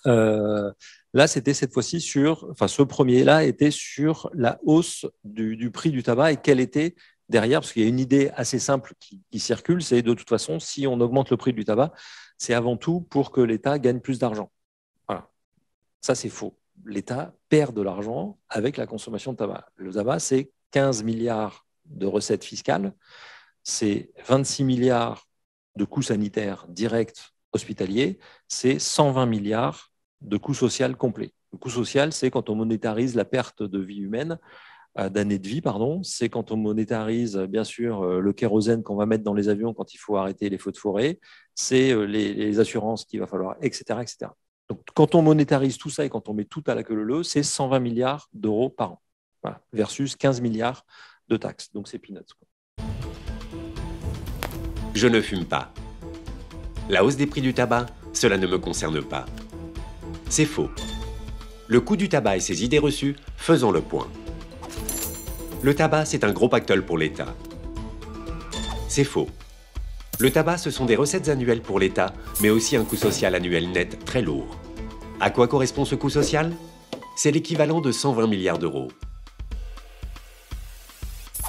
Là, c'était cette fois-ci ce premier-là était sur la hausse du prix du tabac et quelle était derrière, parce qu'il y a une idée assez simple qui circule, c'est de toute façon, si on augmente le prix du tabac, c'est avant tout pour que l'État gagne plus d'argent. Voilà. Ça, c'est faux. L'État perd de l'argent avec la consommation de tabac. Le tabac, c'est 15 milliards de recettes fiscales, c'est 26 milliards de coûts sanitaires directs hospitaliers, c'est 120 milliards de coûts sociaux complets. Le coût social, c'est quand on monétarise la perte de vie humaine, d'années de vie, pardon. C'est quand on monétarise, bien sûr, le kérosène qu'on va mettre dans les avions quand il faut arrêter les feux de forêt. C'est les assurances qu'il va falloir, etc., etc. Donc, quand on monétarise tout ça et quand on met tout à la queue leu, c'est 120 milliards d'euros par an, voilà, versus 15 milliards de taxes. Donc, c'est peanuts, quoi. Je ne fume pas. La hausse des prix du tabac, cela ne me concerne pas. C'est faux. Le coût du tabac et ses idées reçues, faisons le point. Le tabac, c'est un gros pactole pour l'État. C'est faux. Le tabac, ce sont des recettes annuelles pour l'État, mais aussi un coût social annuel net très lourd. À quoi correspond ce coût social? C'est l'équivalent de 120 milliards d'euros.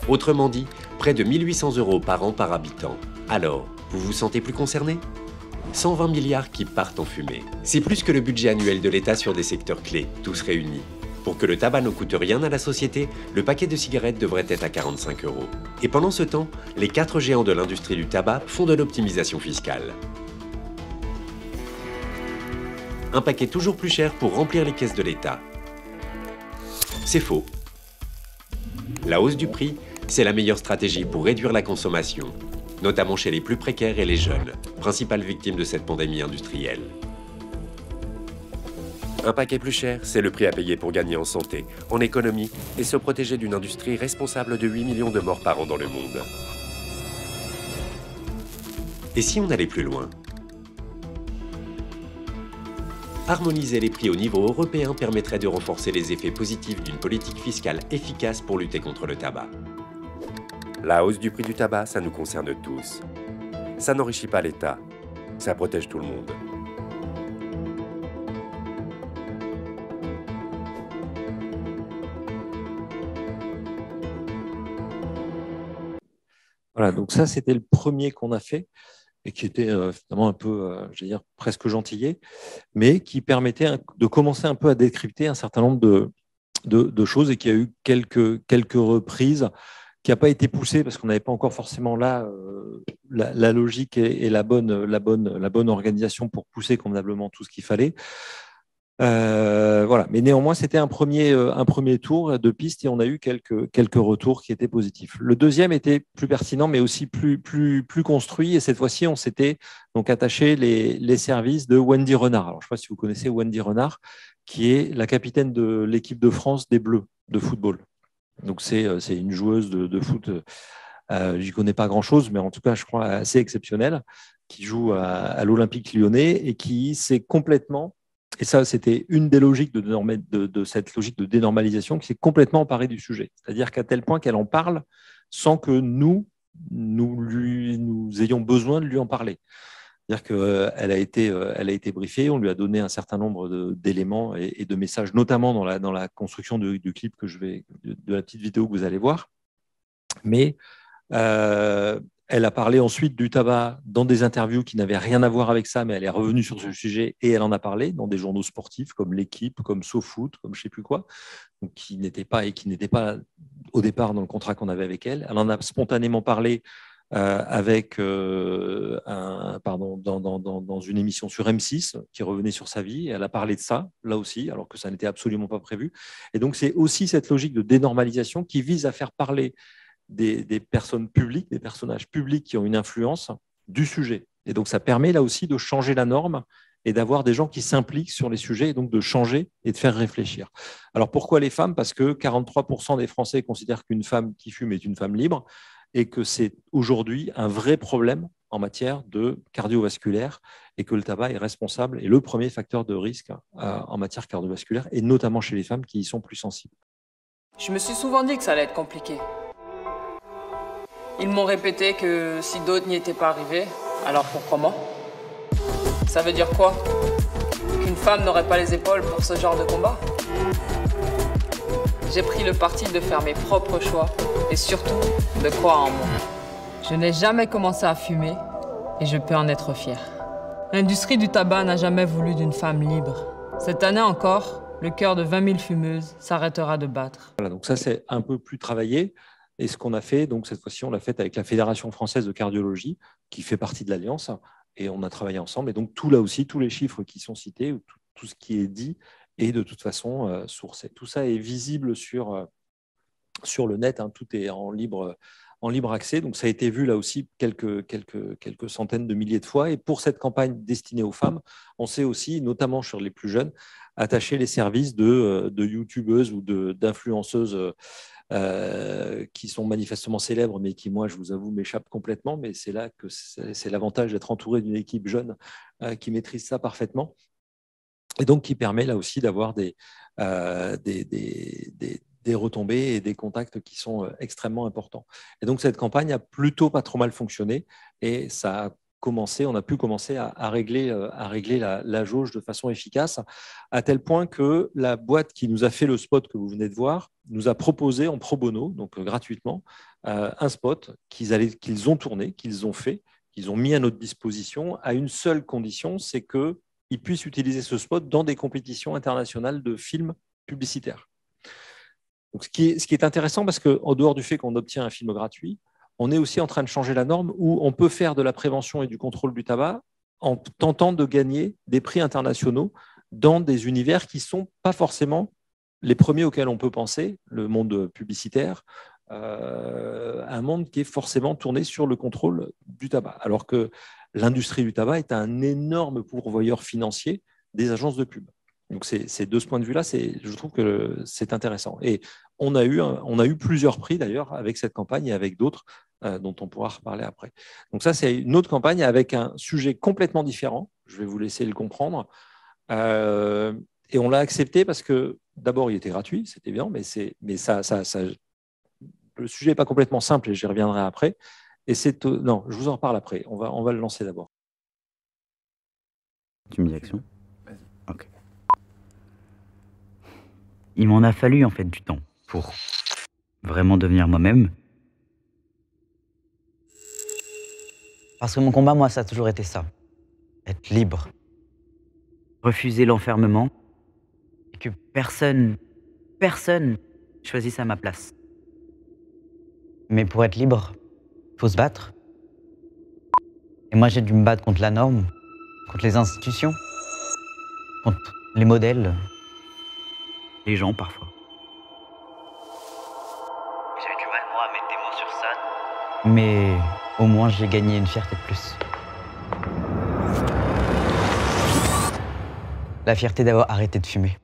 Autrement dit, près de 1 800 € par an par habitant. Alors, vous vous sentez plus concerné? 120 milliards qui partent en fumée. C'est plus que le budget annuel de l'État sur des secteurs clés, tous réunis. Pour que le tabac ne coûte rien à la société, le paquet de cigarettes devrait être à 45 €. Et pendant ce temps, les 4 géants de l'industrie du tabac font de l'optimisation fiscale. Un paquet toujours plus cher pour remplir les caisses de l'État. C'est faux. La hausse du prix, c'est la meilleure stratégie pour réduire la consommation, notamment chez les plus précaires et les jeunes, principales victimes de cette pandémie industrielle. Un paquet plus cher, c'est le prix à payer pour gagner en santé, en économie et se protéger d'une industrie responsable de 8 millions de morts par an dans le monde. Et si on allait plus loin? Harmoniser les prix au niveau européen permettrait de renforcer les effets positifs d'une politique fiscale efficace pour lutter contre le tabac. La hausse du prix du tabac, ça nous concerne tous. Ça n'enrichit pas l'État, ça protège tout le monde. Voilà, donc ça, c'était le premier qu'on a fait et qui était finalement un peu, je veux dire, presque gentillé, mais qui permettait de commencer un peu à décrypter un certain nombre de choses et qui a eu quelques reprises, qui n'a pas été poussé parce qu'on n'avait pas encore forcément là la logique et la bonne organisation pour pousser convenablement tout ce qu'il fallait. Voilà. Mais néanmoins, c'était un premier tour de piste et on a eu quelques retours qui étaient positifs. Le deuxième était plus pertinent, mais aussi plus construit. Et cette fois-ci, on s'était donc attaché les services de Wendy Renard. Alors, je ne sais pas si vous connaissez Wendy Renard, qui est la capitaine de l'équipe de France des Bleus de football. Donc, c'est une joueuse de foot. J'y connais pas grand-chose, mais en tout cas, je crois assez exceptionnelle, qui joue à l'Olympique Lyonnais et qui s'est complètement. Et ça, c'était une des logiques de cette logique de dénormalisation qui s'est complètement emparée du sujet. C'est-à-dire qu'à tel point qu'elle en parle sans que nous ayons besoin de lui en parler. C'est-à-dire qu'elle a été briefée, on lui a donné un certain nombre d'éléments et de messages, notamment dans la construction du clip de la petite vidéo que vous allez voir. Mais Elle a parlé ensuite du tabac dans des interviews qui n'avaient rien à voir avec ça, mais elle est revenue sur ce sujet et elle en a parlé dans des journaux sportifs comme L'Équipe, comme SoFoot, comme je ne sais plus quoi, donc qui n'étaient pas au départ dans le contrat qu'on avait avec elle. Elle en a spontanément parlé dans une émission sur M6 qui revenait sur sa vie. Elle a parlé de ça, là aussi, alors que ça n'était absolument pas prévu. Et donc, c'est aussi cette logique de dénormalisation qui vise à faire parler des personnes publiques, des personnages publics qui ont une influence du sujet. Et donc, ça permet là aussi de changer la norme et d'avoir des gens qui s'impliquent sur les sujets et donc de changer et de faire réfléchir. Alors, pourquoi les femmes ? Parce que 43% des Français considèrent qu'une femme qui fume est une femme libre et que c'est aujourd'hui un vrai problème en matière de cardiovasculaire et que le tabac est responsable et le premier facteur de risque en matière cardiovasculaire et notamment chez les femmes qui y sont plus sensibles. Je me suis souvent dit que ça allait être compliqué. Ils m'ont répété que si d'autres n'y étaient pas arrivés, alors pourquoi moi ? Ça veut dire quoi ? Qu'une femme n'aurait pas les épaules pour ce genre de combat ? J'ai pris le parti de faire mes propres choix et surtout de croire en moi. Je n'ai jamais commencé à fumer et je peux en être fier. L'industrie du tabac n'a jamais voulu d'une femme libre. Cette année encore, le cœur de 20 000 fumeuses s'arrêtera de battre. Voilà, donc ça c'est un peu plus travaillé. Et ce qu'on a fait, donc cette fois-ci, on l'a fait avec la Fédération française de cardiologie, qui fait partie de l'Alliance, et on a travaillé ensemble. Et donc tout là aussi, tous les chiffres qui sont cités, tout ce qui est dit, est de toute façon sourcé. Tout ça est visible sur le net, hein, tout est en libre accès. Donc ça a été vu là aussi quelques centaines de milliers de fois. Et pour cette campagne destinée aux femmes, on s'est aussi, notamment sur les plus jeunes, attaché les services de youtubeuses ou d'influenceuses qui sont manifestement célèbres, mais qui, moi, je vous avoue, m'échappent complètement. Mais c'est là que c'est l'avantage d'être entouré d'une équipe jeune qui maîtrise ça parfaitement. Et donc, qui permet là aussi d'avoir des retombées et des contacts qui sont extrêmement importants. Et donc, cette campagne a plutôt pas trop mal fonctionné et ça a commencé, on a pu commencer à régler la jauge de façon efficace, à tel point que la boîte qui nous a fait le spot que vous venez de voir nous a proposé en pro bono, donc gratuitement, un spot qu'ils ont tourné, qu'ils ont fait, qu'ils ont mis à notre disposition à une seule condition, c'est qu'ils puissent utiliser ce spot dans des compétitions internationales de films publicitaires. Donc, ce qui est intéressant, parce qu'en dehors du fait qu'on obtient un film gratuit, on est aussi en train de changer la norme où on peut faire de la prévention et du contrôle du tabac en tentant de gagner des prix internationaux dans des univers qui ne sont pas forcément les premiers auxquels on peut penser, le monde publicitaire, un monde qui est forcément tourné sur le contrôle du tabac, alors que l'industrie du tabac est un énorme pourvoyeur financier des agences de pub. Donc, c'est de ce point de vue-là, je trouve que c'est intéressant. Et on a eu plusieurs prix, d'ailleurs, avec cette campagne et avec d'autres dont on pourra reparler après. Donc, ça, c'est une autre campagne avec un sujet complètement différent. Je vais vous laisser le comprendre. Et on l'a accepté parce que, d'abord, il était gratuit, c'était bien, mais le sujet n'est pas complètement simple et j'y reviendrai après. Et non, je vous en reparle après. On va le lancer d'abord. Tu me dis action ? Ok. Il m'en a fallu en fait du temps pour vraiment devenir moi-même. Parce que mon combat, moi, ça a toujours été ça. Être libre. Refuser l'enfermement. Et que personne choisisse à ma place. Mais pour être libre, il faut se battre. Et moi, j'ai dû me battre contre la norme, contre les institutions, contre les modèles, les gens parfois. J'ai eu du mal, moi, à mettre des mots sur ça. Mais au moins, j'ai gagné une fierté de plus. La fierté d'avoir arrêté de fumer.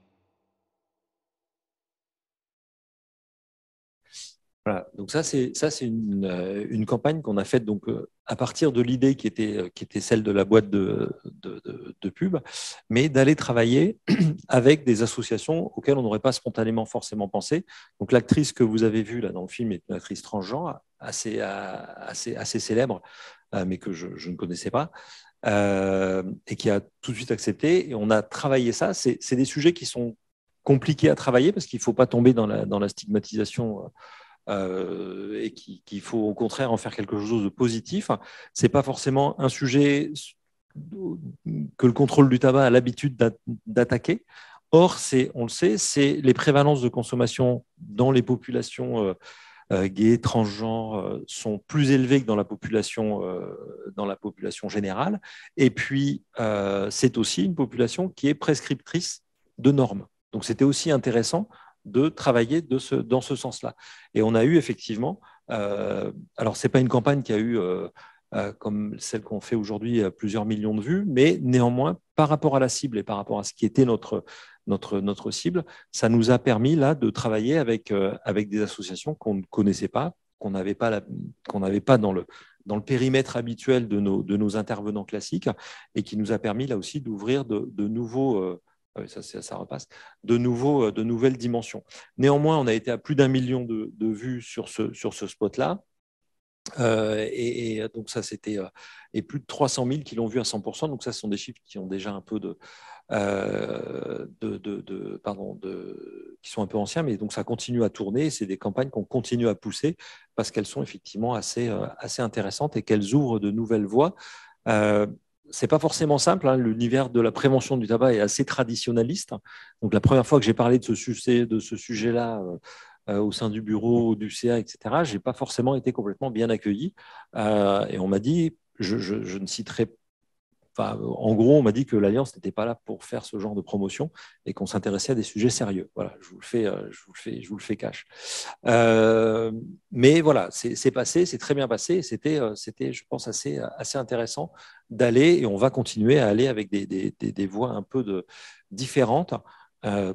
Voilà, donc ça c'est une campagne qu'on a faite donc à partir de l'idée qui était celle de la boîte de pub, mais d'aller travailler avec des associations auxquelles on n'aurait pas spontanément forcément pensé. Donc l'actrice que vous avez vue là dans le film est une actrice transgenre assez célèbre, mais que je ne connaissais pas. Et qui a tout de suite accepté. Et on a travaillé ça. C'est des sujets qui sont compliqués à travailler parce qu'il ne faut pas tomber dans la stigmatisation et qu'il faut au contraire en faire quelque chose de positif. Ce n'est pas forcément un sujet que le contrôle du tabac a l'habitude d'attaquer. Or, on le sait, c'est les prévalences de consommation dans les populations gays, transgenres sont plus élevées que dans la population générale. Et puis, c'est aussi une population qui est prescriptrice de normes. Donc, c'était aussi intéressant de travailler dans ce sens-là. Et on a eu effectivement, alors ce n'est pas une campagne qui a eu, comme celle qu'on fait aujourd'hui, plusieurs millions de vues, mais néanmoins, par rapport à la cible et par rapport à ce qui était notre cible, ça nous a permis là de travailler avec des associations qu'on ne connaissait pas, qu'on n'avait pas dans le périmètre habituel de nos intervenants classiques, et qui nous a permis là aussi d'ouvrir de nouveaux ça repasse, de nouvelles dimensions. Néanmoins, on a été à plus d'1 million de vues sur ce spot-là. Et donc ça, c'était et plus de 300 000 qui l'ont vu à 100%. Donc ça, ce sont des chiffres qui ont déjà un peu qui sont un peu anciens, mais donc ça continue à tourner. C'est des campagnes qu'on continue à pousser parce qu'elles sont effectivement assez intéressantes et qu'elles ouvrent de nouvelles voies. C'est pas forcément simple, hein. L'univers de la prévention du tabac est assez traditionnaliste. Donc la première fois que j'ai parlé de ce sujet-là au sein du bureau, du CA, etc., j'ai pas forcément été complètement bien accueilli. Et on m'a dit, je ne citerai pas. Enfin, en gros, on m'a dit que l'Alliance n'était pas là pour faire ce genre de promotion et qu'on s'intéressait à des sujets sérieux. Voilà, je vous le fais cash. Mais voilà, c'est passé, c'est très bien passé. C'était, je pense, assez intéressant d'aller, et on va continuer à aller avec des voies un peu différentes,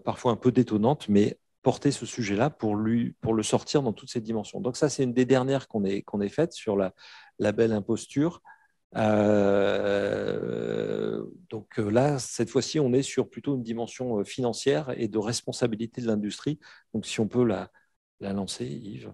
parfois un peu détonnantes, mais porter ce sujet-là pour le sortir dans toutes ses dimensions. Donc ça, c'est une des dernières qu'on ait faites sur la belle imposture. Donc là, cette fois-ci, on est sur plutôt une dimension financière et de responsabilité de l'industrie. Donc si on peut la lancer, Yves.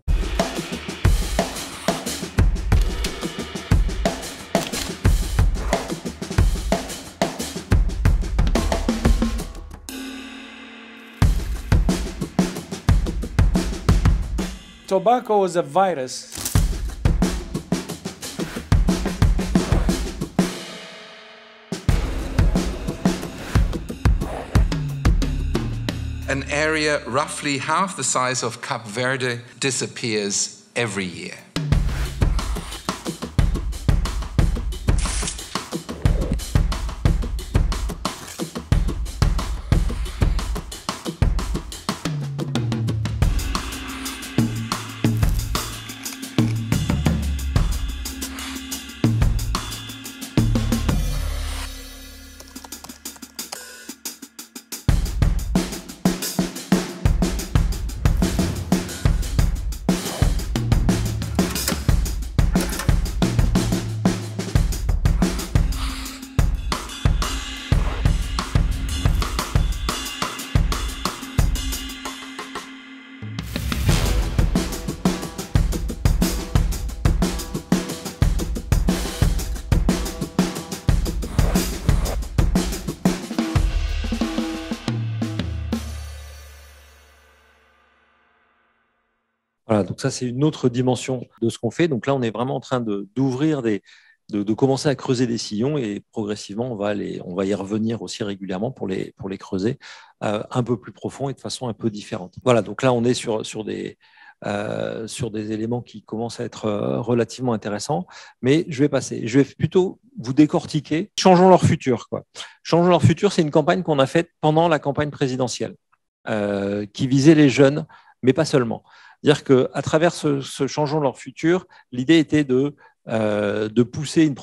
Tobacco is a virus. An area roughly half the size of Cape Verde disappears every year. Voilà, donc ça, c'est une autre dimension de ce qu'on fait. Donc là, on est vraiment en train d'ouvrir de commencer à creuser des sillons, et progressivement, on va y revenir aussi régulièrement pour les creuser un peu plus profond et de façon un peu différente. Voilà, donc là, on est sur des éléments qui commencent à être relativement intéressants, mais je vais plutôt vous décortiquer. Changeons leur futur, quoi. Changeons leur futur, c'est une campagne qu'on a faite pendant la campagne présidentielle qui visait les jeunes, mais pas seulement. C'est-à-dire qu'à travers ce Changeons leur futur, l'idée était de pousser une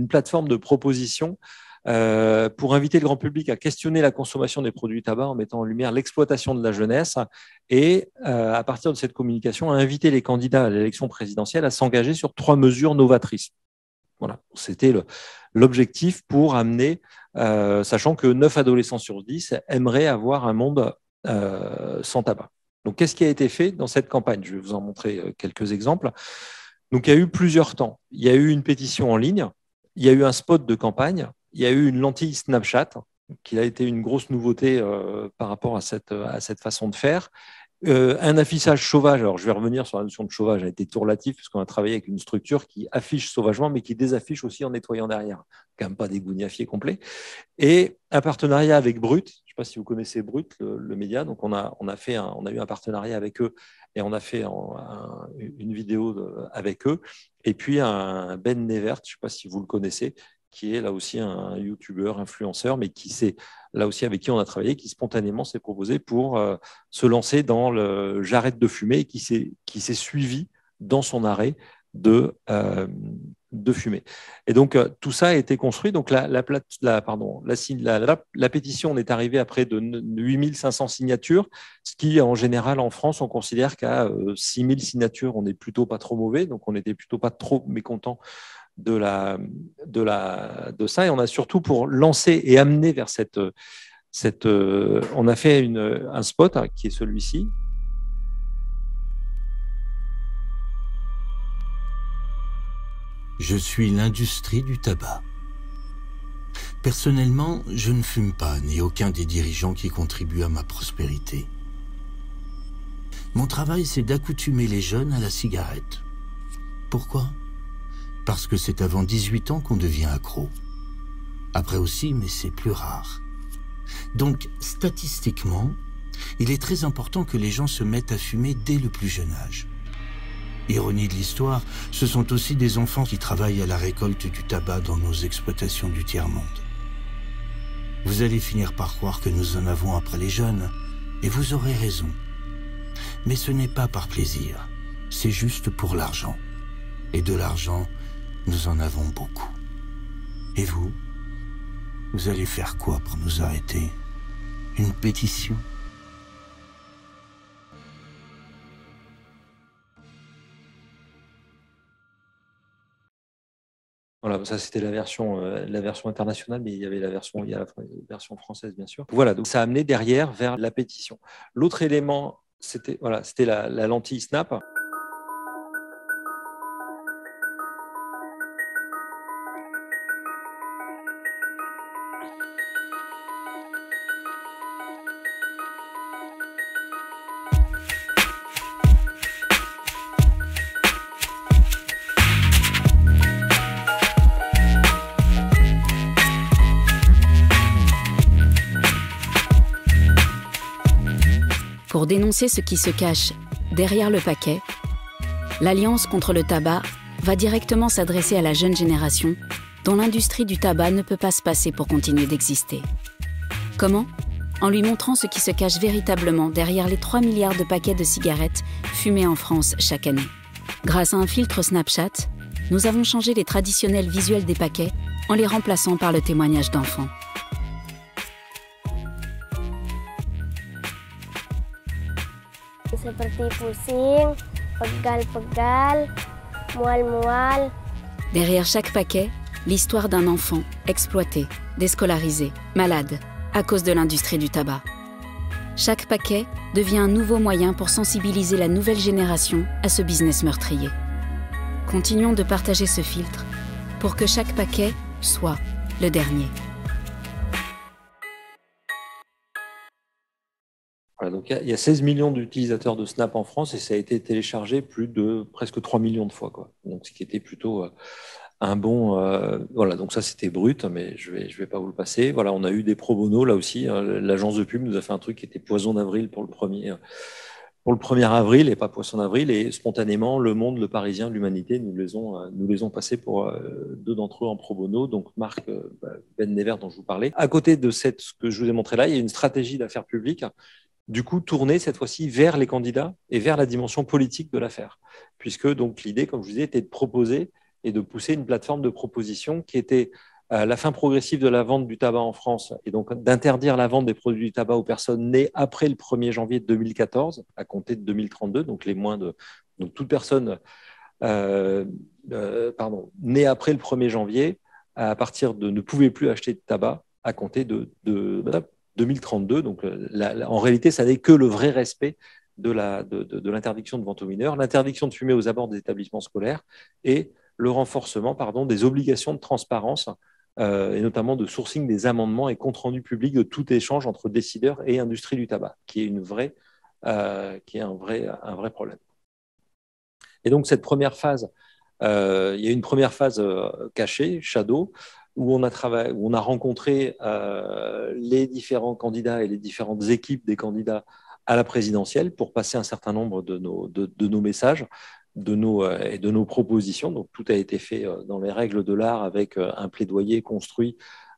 plateforme de proposition pour inviter le grand public à questionner la consommation des produits tabac en mettant en lumière l'exploitation de la jeunesse, et à partir de cette communication, à inviter les candidats à l'élection présidentielle à s'engager sur 3 mesures novatrices. Voilà, c'était l'objectif pour amener, sachant que 9 adolescents sur 10 aimeraient avoir un monde sans tabac. Donc, qu'est-ce qui a été fait dans cette campagne? Je vais vous en montrer quelques exemples. Donc, il y a eu plusieurs temps. Il y a eu une pétition en ligne, il y a eu un spot de campagne, il y a eu une lentille Snapchat, qui a été une grosse nouveauté par rapport à cette façon de faire. Un affichage sauvage, alors je vais revenir sur la notion de sauvage, a été tout relatif puisqu'on a travaillé avec une structure qui affiche sauvagement mais qui désaffiche aussi en nettoyant derrière. Quand même pas des gougnafiers complets. Et un partenariat avec Brut, je ne sais pas si vous connaissez Brut, le média, donc on a eu un partenariat avec eux et on a fait une vidéo avec eux. Et puis un Ben Nevert, je ne sais pas si vous le connaissez, qui est là aussi un youtubeur, influenceur, mais qui s'est là aussi avec qui on a travaillé, qui spontanément s'est proposé pour se lancer dans le j'arrête de fumer et qui s'est suivi dans son arrêt de fumer. Et donc, tout ça a été construit. Donc, la pétition, on est arrivé à près de 8500 signatures, ce qui, en général, en France, on considère qu'à 6000 signatures, on n'est plutôt pas trop mauvais. Donc, on n'était plutôt pas trop mécontent de ça. Et on a surtout, pour lancer et amener vers on a fait un spot qui est celui-ci. Je suis l'industrie du tabac. Personnellement, je ne fume pas, ni aucun des dirigeants qui contribuent à ma prospérité. Mon travail, c'est d'accoutumer les jeunes à la cigarette. Pourquoi ? Parce que c'est avant 18 ans qu'on devient accro. Après aussi, mais c'est plus rare. Donc, statistiquement, il est très important que les gens se mettent à fumer dès le plus jeune âge. Ironie de l'histoire, ce sont aussi des enfants qui travaillent à la récolte du tabac dans nos exploitations du tiers-monde. Vous allez finir par croire que nous en avons après les jeunes, et vous aurez raison. Mais ce n'est pas par plaisir, c'est juste pour l'argent. Et de l'argent, nous en avons beaucoup. Et vous allez faire quoi pour nous arrêter? Une pétition? Voilà, ça c'était la version internationale, mais il y a la version française, bien sûr. Voilà, donc ça a amené derrière vers la pétition. L'autre élément, c'était la lentille Snap. Pour dénoncer ce qui se cache derrière le paquet, l'Alliance contre le tabac va directement s'adresser à la jeune génération dont l'industrie du tabac ne peut pas se passer pour continuer d'exister. Comment ? En lui montrant ce qui se cache véritablement derrière les 3 milliards de paquets de cigarettes fumés en France chaque année. Grâce à un filtre Snapchat, nous avons changé les traditionnels visuels des paquets en les remplaçant par le témoignage d'enfants. Seperti pusing, pegal-pegal, mual-mual. Derrière chaque paquet, l'histoire d'un enfant exploité, déscolarisé, malade, à cause de l'industrie du tabac. Chaque paquet devient un nouveau moyen pour sensibiliser la nouvelle génération à ce business meurtrier. Continuons de partager ce filtre pour que chaque paquet soit le dernier. Voilà, donc il y a 16 millions d'utilisateurs de Snap en France et ça a été téléchargé plus de presque 3 millions de fois, quoi. Donc, ce qui était plutôt un bon... voilà, donc ça c'était brut, mais je vais pas vous le passer. Voilà, on a eu des pro bono là aussi. L'agence de pub nous a fait un truc qui était poisson d'avril pour le 1er avril et pas poisson d'avril. Et spontanément, Le Monde, Le Parisien, L'Humanité nous les ont passés pour 2 d'entre eux en pro bono. Donc Marc, Ben Nevert dont je vous parlais. À côté de ce que je vous ai montré là, il y a une stratégie d'affaires publiques du coup tournée cette fois-ci vers les candidats et vers la dimension politique de l'affaire. Puisque donc l'idée, comme je vous disais, était de proposer et de pousser une plateforme de proposition qui était la fin progressive de la vente du tabac en France et donc d'interdire la vente des produits du tabac aux personnes nées après le 1er janvier 2014 à compter de 2032, donc donc toute personne née après le 1er janvier à partir de ne pouvait plus acheter de tabac à compter de 2032. Donc en réalité, ça n'est que le vrai respect de l'interdiction de vente aux mineurs, l'interdiction de fumer aux abords des établissements scolaires et le renforcement des obligations de transparence et notamment de sourcing des amendements et compte rendu public de tout échange entre décideurs et industrie du tabac, qui est une vraie qui est un vrai problème. Et donc, cette première phase, il y a une première phase cachée, shadow, où on a rencontré les différents candidats et les différentes équipes des candidats à la présidentielle pour passer un certain nombre de nos messages et de nos propositions. Donc, tout a été fait dans les règles de l'art avec un plaidoyer construit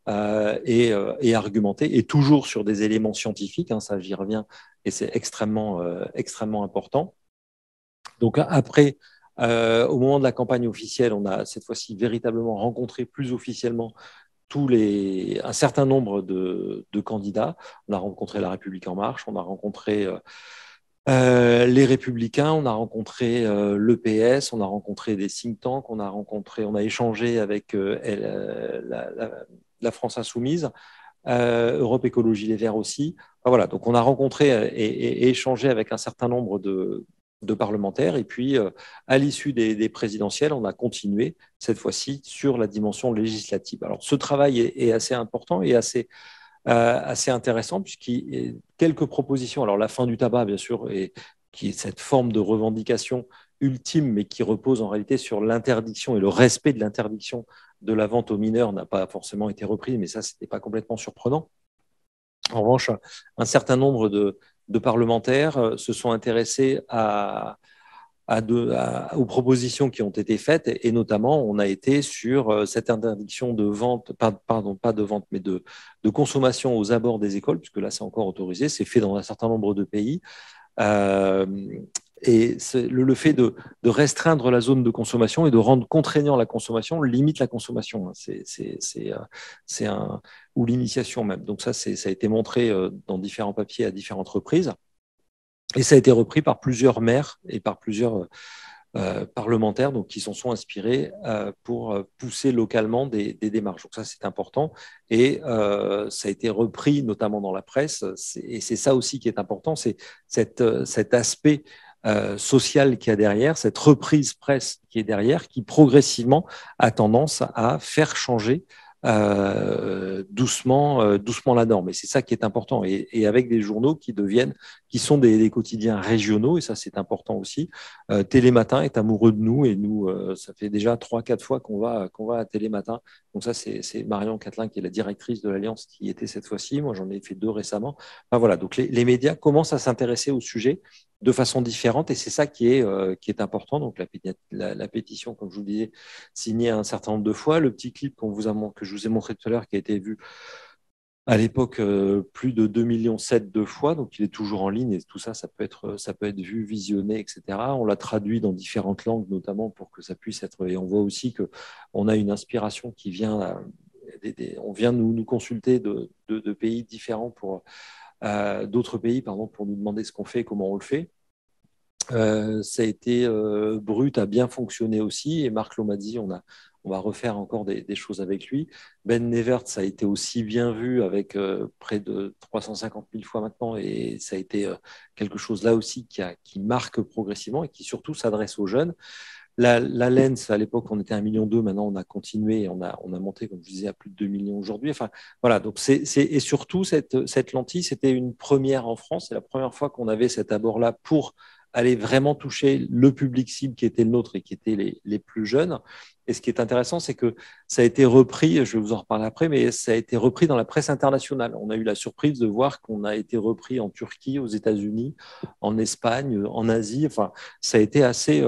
et argumenté, et toujours sur des éléments scientifiques, hein, ça j'y reviens, et c'est extrêmement important. Donc après, au moment de la campagne officielle, on a cette fois-ci véritablement rencontré plus officiellement un certain nombre de candidats. On a rencontré La République En Marche, on a rencontré les Républicains, on a rencontré l'EPS, on a rencontré des think tanks, on a échangé avec la France Insoumise, Europe Écologie Les Verts aussi. Enfin, voilà, donc on a rencontré et échangé avec un certain nombre de parlementaires. Et puis, à l'issue des présidentielles, on a continué, cette fois-ci, sur la dimension législative. Alors, ce travail est assez important et assez intéressant, puisqu'il y a quelques propositions. Alors, la fin du tabac, bien sûr, qui est cette forme de revendication ultime, mais qui repose en réalité sur l'interdiction et le respect de l'interdiction de la vente aux mineurs, n'a pas forcément été repris, mais ça, ce n'était pas complètement surprenant. En revanche, un certain nombre de parlementaires se sont intéressés aux propositions qui ont été faites, et notamment on a été sur cette interdiction de vente, pas de vente, mais de consommation aux abords des écoles, puisque là c'est encore autorisé, c'est fait dans un certain nombre de pays. Et le fait de restreindre la zone de consommation et de rendre contraignant la consommation limite la consommation, ou l'initiation même. Donc ça a été montré dans différents papiers à différentes reprises. Et ça a été repris par plusieurs maires et par plusieurs parlementaires, donc, qui s'en sont inspirés pour pousser localement des démarches. Donc ça, c'est important. Et ça a été repris notamment dans la presse. Et c'est ça aussi qui est important, c'est cet aspect social qu'il y a derrière, cette reprise presse qui est derrière, qui progressivement a tendance à faire changer doucement la norme. Et c'est ça qui est important. Et avec des journaux qui sont des quotidiens régionaux, et ça c'est important aussi. Télématin est amoureux de nous, et nous, ça fait déjà 3-4 fois qu'on va à Télématin. Donc ça, c'est Marion Catelin, qui est la directrice de l'Alliance, qui y était cette fois-ci. Moi, j'en ai fait 2 récemment. Enfin, voilà, donc les médias commencent à s'intéresser au sujet de façon différente, et c'est ça qui est important. Donc la pétition, comme je vous disais, signée un certain nombre de fois. Le petit clip que je vous ai montré tout à l'heure, qui a été vu à l'époque plus de 2,7 millions de fois, donc il est toujours en ligne, et tout ça, ça peut être vu, visionné, etc. On l'a traduit dans différentes langues, notamment pour que ça puisse être. Et on voit aussi qu'on a une inspiration qui vient. On vient nous consulter de pays différents d'autres pays, pardon, pour nous demander ce qu'on fait et comment on le fait. Ça a été Brut, a bien fonctionné aussi, et Marc Lomadi, on va refaire encore des choses avec lui. Ben Nevert, ça a été aussi bien vu, avec près de 350 000 fois maintenant, et ça a été quelque chose là aussi qui marque progressivement et qui surtout s'adresse aux jeunes. La Lens, à l'époque, on était à 1,2 million, maintenant on a continué et on a monté, comme je disais, à plus de 2 millions aujourd'hui. Enfin, voilà, donc et surtout, cette lentille, c'était une première en France. C'est la première fois qu'on avait cet abord-là pour aller vraiment toucher le public cible qui était le nôtre et qui était les plus jeunes. Et ce qui est intéressant, c'est que ça a été repris, je vais vous en reparler après, mais ça a été repris dans la presse internationale. On a eu la surprise de voir qu'on a été repris en Turquie, aux États-Unis, en Espagne, en Asie. Enfin, ça a été assez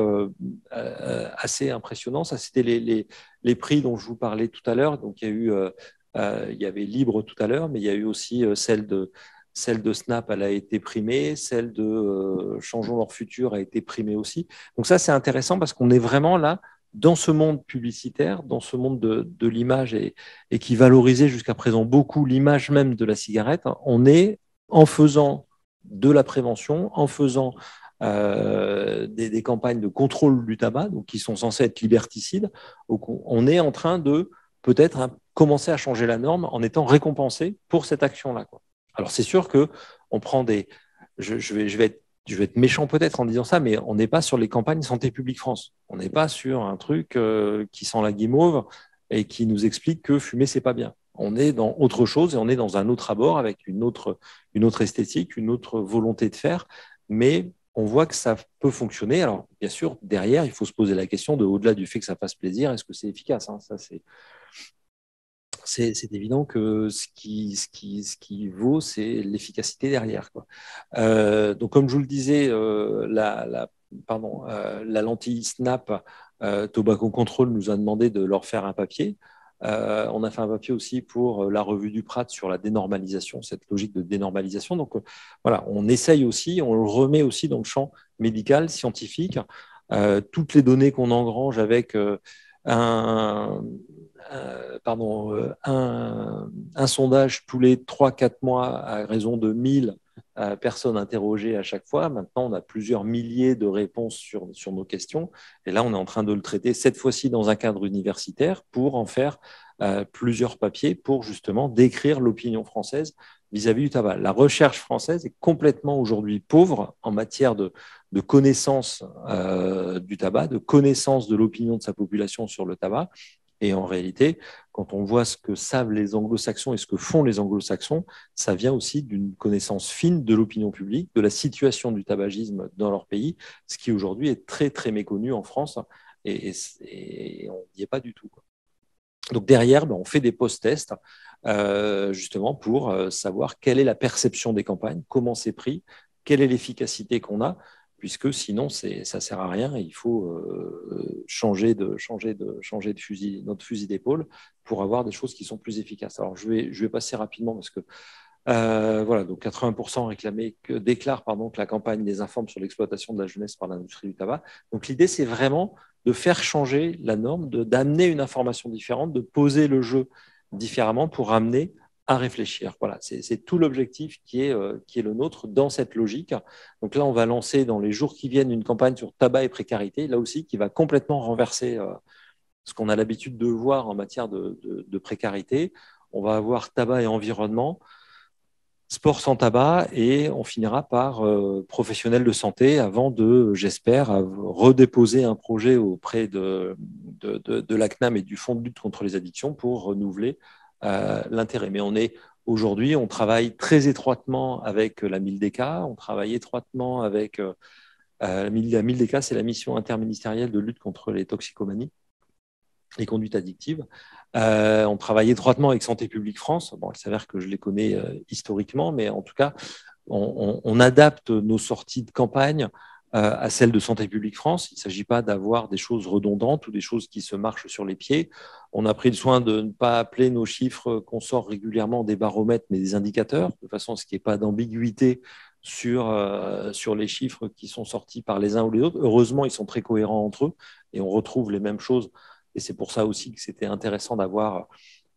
impressionnant. Ça, c'était les prix dont je vous parlais tout à l'heure. Donc, il y avait Libre tout à l'heure, mais il y a eu aussi celle de Snap, elle a été primée, celle de Changeons leur futur a été primée aussi. Donc ça, c'est intéressant parce qu'on est vraiment là, dans ce monde publicitaire, dans ce monde de l'image et qui valorisait jusqu'à présent beaucoup l'image même de la cigarette. On est, en faisant de la prévention, en faisant des campagnes de contrôle du tabac, donc qui sont censées être liberticides, on est en train de peut-être commencer à changer la norme en étant récompensé pour cette action-là, quoi. Alors, c'est sûr qu'on prend je vais être méchant peut-être en disant ça, mais on n'est pas sur les campagnes Santé publique France. On n'est pas sur un truc qui sent la guimauve et qui nous explique que fumer, c'est pas bien. On est dans autre chose et on est dans un autre abord avec une autre esthétique, une autre volonté de faire. mais on voit que ça peut fonctionner. Alors, bien sûr, derrière, il faut se poser la question de, au-delà du fait que ça fasse plaisir, est-ce que c'est efficace, hein? Ça, c'est évident que ce qui vaut, c'est l'efficacité derrière, quoi. Donc, comme je vous le disais, la lentille Snap, Tobacco Control nous a demandé de leur faire un papier. On a fait un papier aussi pour la revue du Prat sur la dénormalisation, cette logique de dénormalisation. Donc voilà, on essaye aussi, on le remet aussi dans le champ médical, scientifique. Toutes les données qu'on engrange avec un sondage tous les 3-4 mois à raison de 1000 personnes interrogées à chaque fois. Maintenant, on a plusieurs milliers de réponses sur nos questions. Et là, on est en train de le traiter cette fois-ci dans un cadre universitaire pour en faire plusieurs papiers pour justement décrire l'opinion française vis-à-vis du tabac. La recherche française est complètement aujourd'hui pauvre en matière de connaissance du tabac, de connaissance de l'opinion de sa population sur le tabac. Et en réalité, quand on voit ce que savent les anglo-saxons et ce que font les anglo-saxons, ça vient aussi d'une connaissance fine de l'opinion publique, de la situation du tabagisme dans leur pays, ce qui aujourd'hui est très, très méconnu en France et on n'y est pas du tout, quoi. Donc derrière, on fait des post-tests justement pour savoir quelle est la perception des campagnes, comment c'est pris, quelle est l'efficacité qu'on a, puisque sinon, ça ne sert à rien et il faut changer de fusil, notre fusil d'épaule pour avoir des choses qui sont plus efficaces. Alors, je vais passer rapidement parce que voilà, donc 80% déclarent que la campagne les informe sur l'exploitation de la jeunesse par l'industrie du tabac. Donc, l'idée, c'est vraiment de faire changer la norme, d'amener une information différente, de poser le jeu différemment pour amener à réfléchir. Voilà, c'est tout l'objectif qui est le nôtre dans cette logique. Donc là, on va lancer dans les jours qui viennent une campagne sur tabac et précarité, là aussi, qui va complètement renverser ce qu'on a l'habitude de voir en matière de précarité. On va avoir tabac et environnement, sport sans tabac, et on finira par professionnels de santé avant de, j'espère, redéposer un projet auprès de l'ACNAM et du Fonds de lutte contre les addictions pour renouveler l'intérêt. Mais aujourd'hui, on travaille très étroitement avec la MILDECA, on travaille étroitement avec la MILDECA, c'est la mission interministérielle de lutte contre les toxicomanies, les conduites addictives. On travaille étroitement avec Santé publique France. Bon, il s'avère que je les connais historiquement, mais en tout cas, on adapte nos sorties de campagne à celles de Santé publique France. Il ne s'agit pas d'avoir des choses redondantes ou des choses qui se marchent sur les pieds. On a pris le soin de ne pas appeler nos chiffres qu'on sort régulièrement des baromètres, mais des indicateurs, de façon à ce qu'il n'y ait pas d'ambiguïté sur les chiffres qui sont sortis par les uns ou les autres. Heureusement, ils sont très cohérents entre eux et on retrouve les mêmes choses. Et c'est pour ça aussi que c'était intéressant d'avoir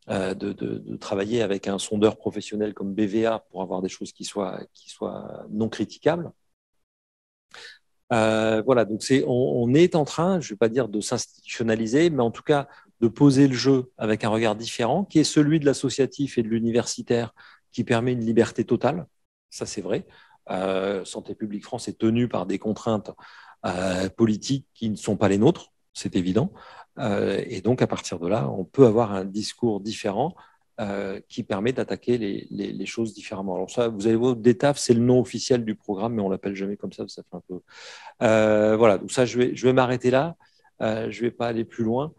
de travailler avec un sondeur professionnel comme BVA pour avoir des choses qui soient non critiquables. Voilà, donc on est en train, je ne vais pas dire de s'institutionnaliser, mais en tout cas de poser le jeu avec un regard différent, qui est celui de l'associatif et de l'universitaire, qui permet une liberté totale. Ça, c'est vrai. Santé publique France est tenue par des contraintes politiques qui ne sont pas les nôtres, c'est évident. Et donc, à partir de là, on peut avoir un discours différent qui permet d'attaquer les choses différemment. Alors ça, vous allez voir, DETAF, c'est le nom officiel du programme, mais on ne l'appelle jamais comme ça fait un peu… voilà, donc ça, je vais m'arrêter là. Je ne vais pas aller plus loin,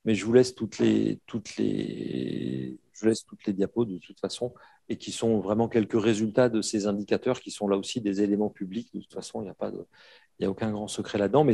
mais je vous laisse toutes les diapos de toute façon, et qui sont vraiment quelques résultats de ces indicateurs qui sont là aussi des éléments publics. De toute façon, il n'y a aucun grand secret là-dedans, mais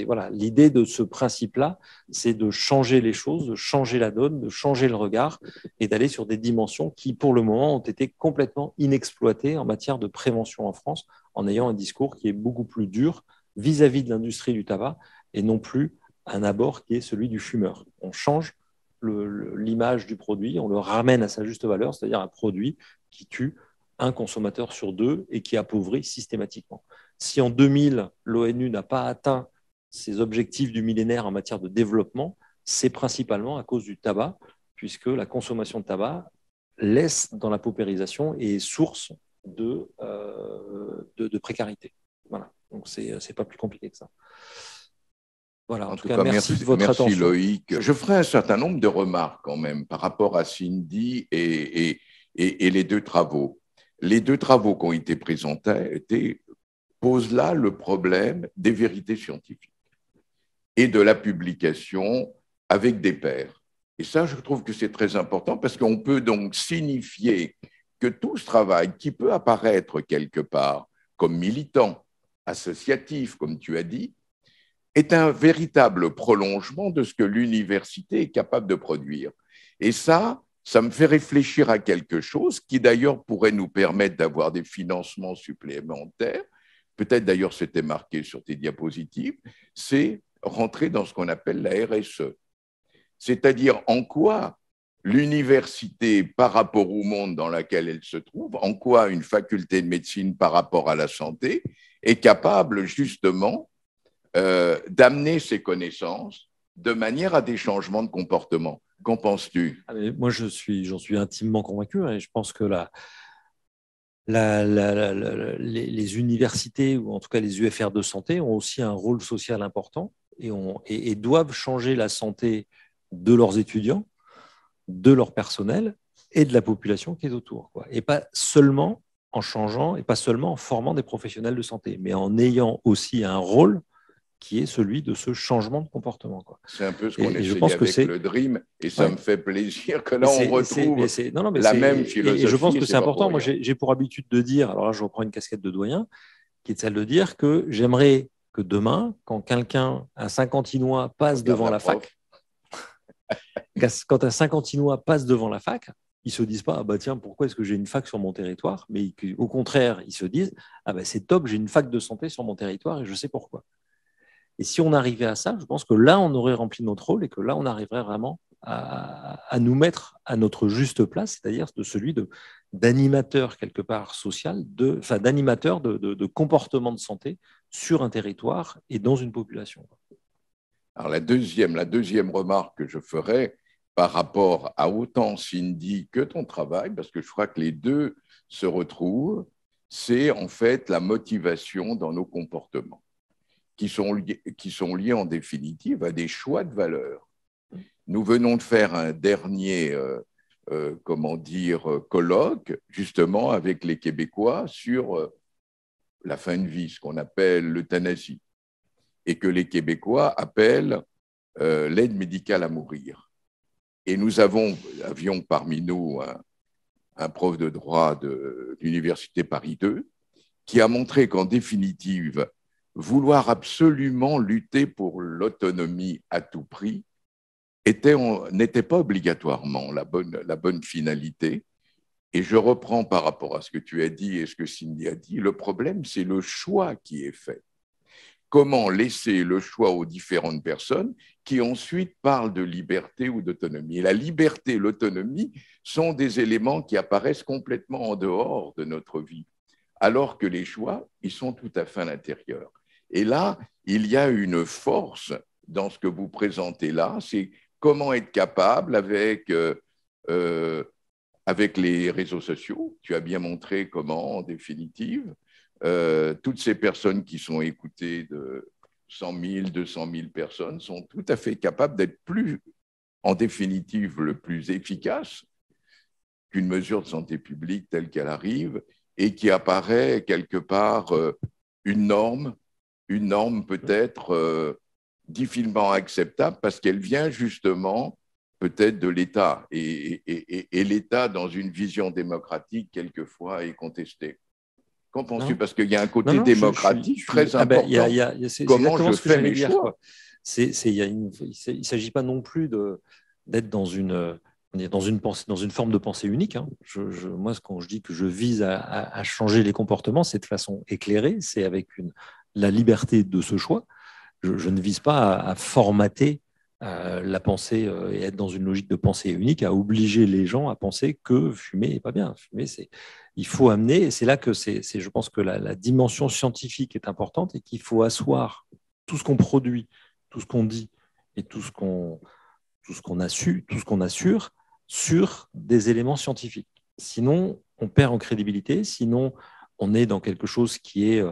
voilà, l'idée de ce principe-là, c'est de changer les choses, de changer la donne, de changer le regard et d'aller sur des dimensions qui, pour le moment, ont été complètement inexploitées en matière de prévention en France, en ayant un discours qui est beaucoup plus dur vis-à-vis de l'industrie du tabac et non plus un abord qui est celui du fumeur. On change l'image du produit, on le ramène à sa juste valeur, c'est-à-dire un produit qui tue un consommateur sur deux et qui appauvrit systématiquement. Si en 2000, l'ONU n'a pas atteint ses objectifs du millénaire en matière de développement, c'est principalement à cause du tabac, puisque la consommation de tabac laisse dans la paupérisation et est source de précarité. Voilà, donc c'est pas plus compliqué que ça. Voilà, en tout cas, merci de votre attention. Merci Loïc. Je ferai un certain nombre de remarques quand même par rapport à Cindy et les deux travaux. Les deux travaux qui ont été présentés pose là le problème des vérités scientifiques et de la publication avec des pairs. Et ça, je trouve que c'est très important parce qu'on peut donc signifier que tout ce travail qui peut apparaître quelque part comme militant, associatif, comme tu as dit, est un véritable prolongement de ce que l'université est capable de produire. Et ça me fait réfléchir à quelque chose qui d'ailleurs pourrait nous permettre d'avoir des financements supplémentaires. Peut-être d'ailleurs c'était marqué sur tes diapositives, c'est rentrer dans ce qu'on appelle la RSE. C'est-à-dire en quoi l'université par rapport au monde dans lequel elle se trouve, en quoi une faculté de médecine par rapport à la santé est capable justement d'amener ses connaissances de manière à des changements de comportement. Qu'en penses-tu? Moi, j'en suis intimement convaincu, et je pense que les universités, ou en tout cas les UFR de santé, ont aussi un rôle social important et doivent changer la santé de leurs étudiants, de leur personnel et de la population qui est autour, quoi. Et pas seulement en changeant, et pas seulement en formant des professionnels de santé, mais en ayant aussi un rôle qui est celui de ce changement de comportement, quoi. C'est un peu ce qu'on essayait avec le DREAM, et ça me fait plaisir que là, on retrouve la même philosophie. Et je pense que c'est important. Moi, j'ai pour habitude de dire, alors là, je reprends une casquette de doyen, qui est celle de dire que j'aimerais que demain, quand quelqu'un, un Saint-Quentinois, passe devant la fac, quand un Saint-Quentinois passe devant la fac, ils ne se disent pas « Ah bah tiens, pourquoi est-ce que j'ai une fac sur mon territoire ?» Mais au contraire, ils se disent « Ah bah c'est top, j'ai une fac de santé sur mon territoire et je sais pourquoi. » Et si on arrivait à ça, je pense que là, on aurait rempli notre rôle et que là, on arriverait vraiment à nous mettre à notre juste place, c'est-à-dire de celui d'animateur quelque part social, d'animateur de comportement de santé sur un territoire et dans une population. Alors la deuxième remarque que je ferais par rapport à autant Cindy que ton travail, parce que je crois que les deux se retrouvent, c'est en fait la motivation dans nos comportements, qui sont liés en définitive à des choix de valeurs. Nous venons de faire un dernier colloque, justement, avec les Québécois sur la fin de vie, ce qu'on appelle l'euthanasie, et que les Québécois appellent l'aide médicale à mourir. Et nous avions parmi nous un prof de droit de l'Université Paris 2 qui a montré qu'en définitive, vouloir absolument lutter pour l'autonomie à tout prix n'était pas obligatoirement la bonne finalité. Et je reprends par rapport à ce que tu as dit et ce que Cindy a dit, le problème, c'est le choix qui est fait. Comment laisser le choix aux différentes personnes qui ensuite parlent de liberté ou d'autonomie. Et la liberté et l'autonomie sont des éléments qui apparaissent complètement en dehors de notre vie, alors que les choix, ils sont tout à fait à l'intérieur. Et là, il y a une force dans ce que vous présentez là, c'est comment être capable avec les réseaux sociaux. Tu as bien montré comment, en définitive, toutes ces personnes qui sont écoutées de 100 000, 200 000 personnes sont tout à fait capables d'être en définitive, le plus efficace qu'une mesure de santé publique telle qu'elle arrive et qui apparaît quelque part une norme peut-être difficilement acceptable parce qu'elle vient justement peut-être de l'État. Et l'État, dans une vision démocratique, quelquefois, est contesté. Qu'en penses-tu? Parce qu'il y a un côté démocratique très important. Comment je fais mes choix? Il ne s'agit pas non plus d'être dans une forme de pensée unique. Hein. Moi, quand je dis que je vise à changer les comportements, c'est de façon éclairée, c'est avec la liberté de ce choix. Je ne vise pas à formater la pensée et être dans une logique de pensée unique, à obliger les gens à penser que fumer n'est pas bien. Fumer, il faut amener, et c'est là que je pense que la dimension scientifique est importante et qu'il faut asseoir tout ce qu'on produit, tout ce qu'on dit et tout ce qu'on assure sur des éléments scientifiques. Sinon, on perd en crédibilité, sinon on est dans quelque chose qui est,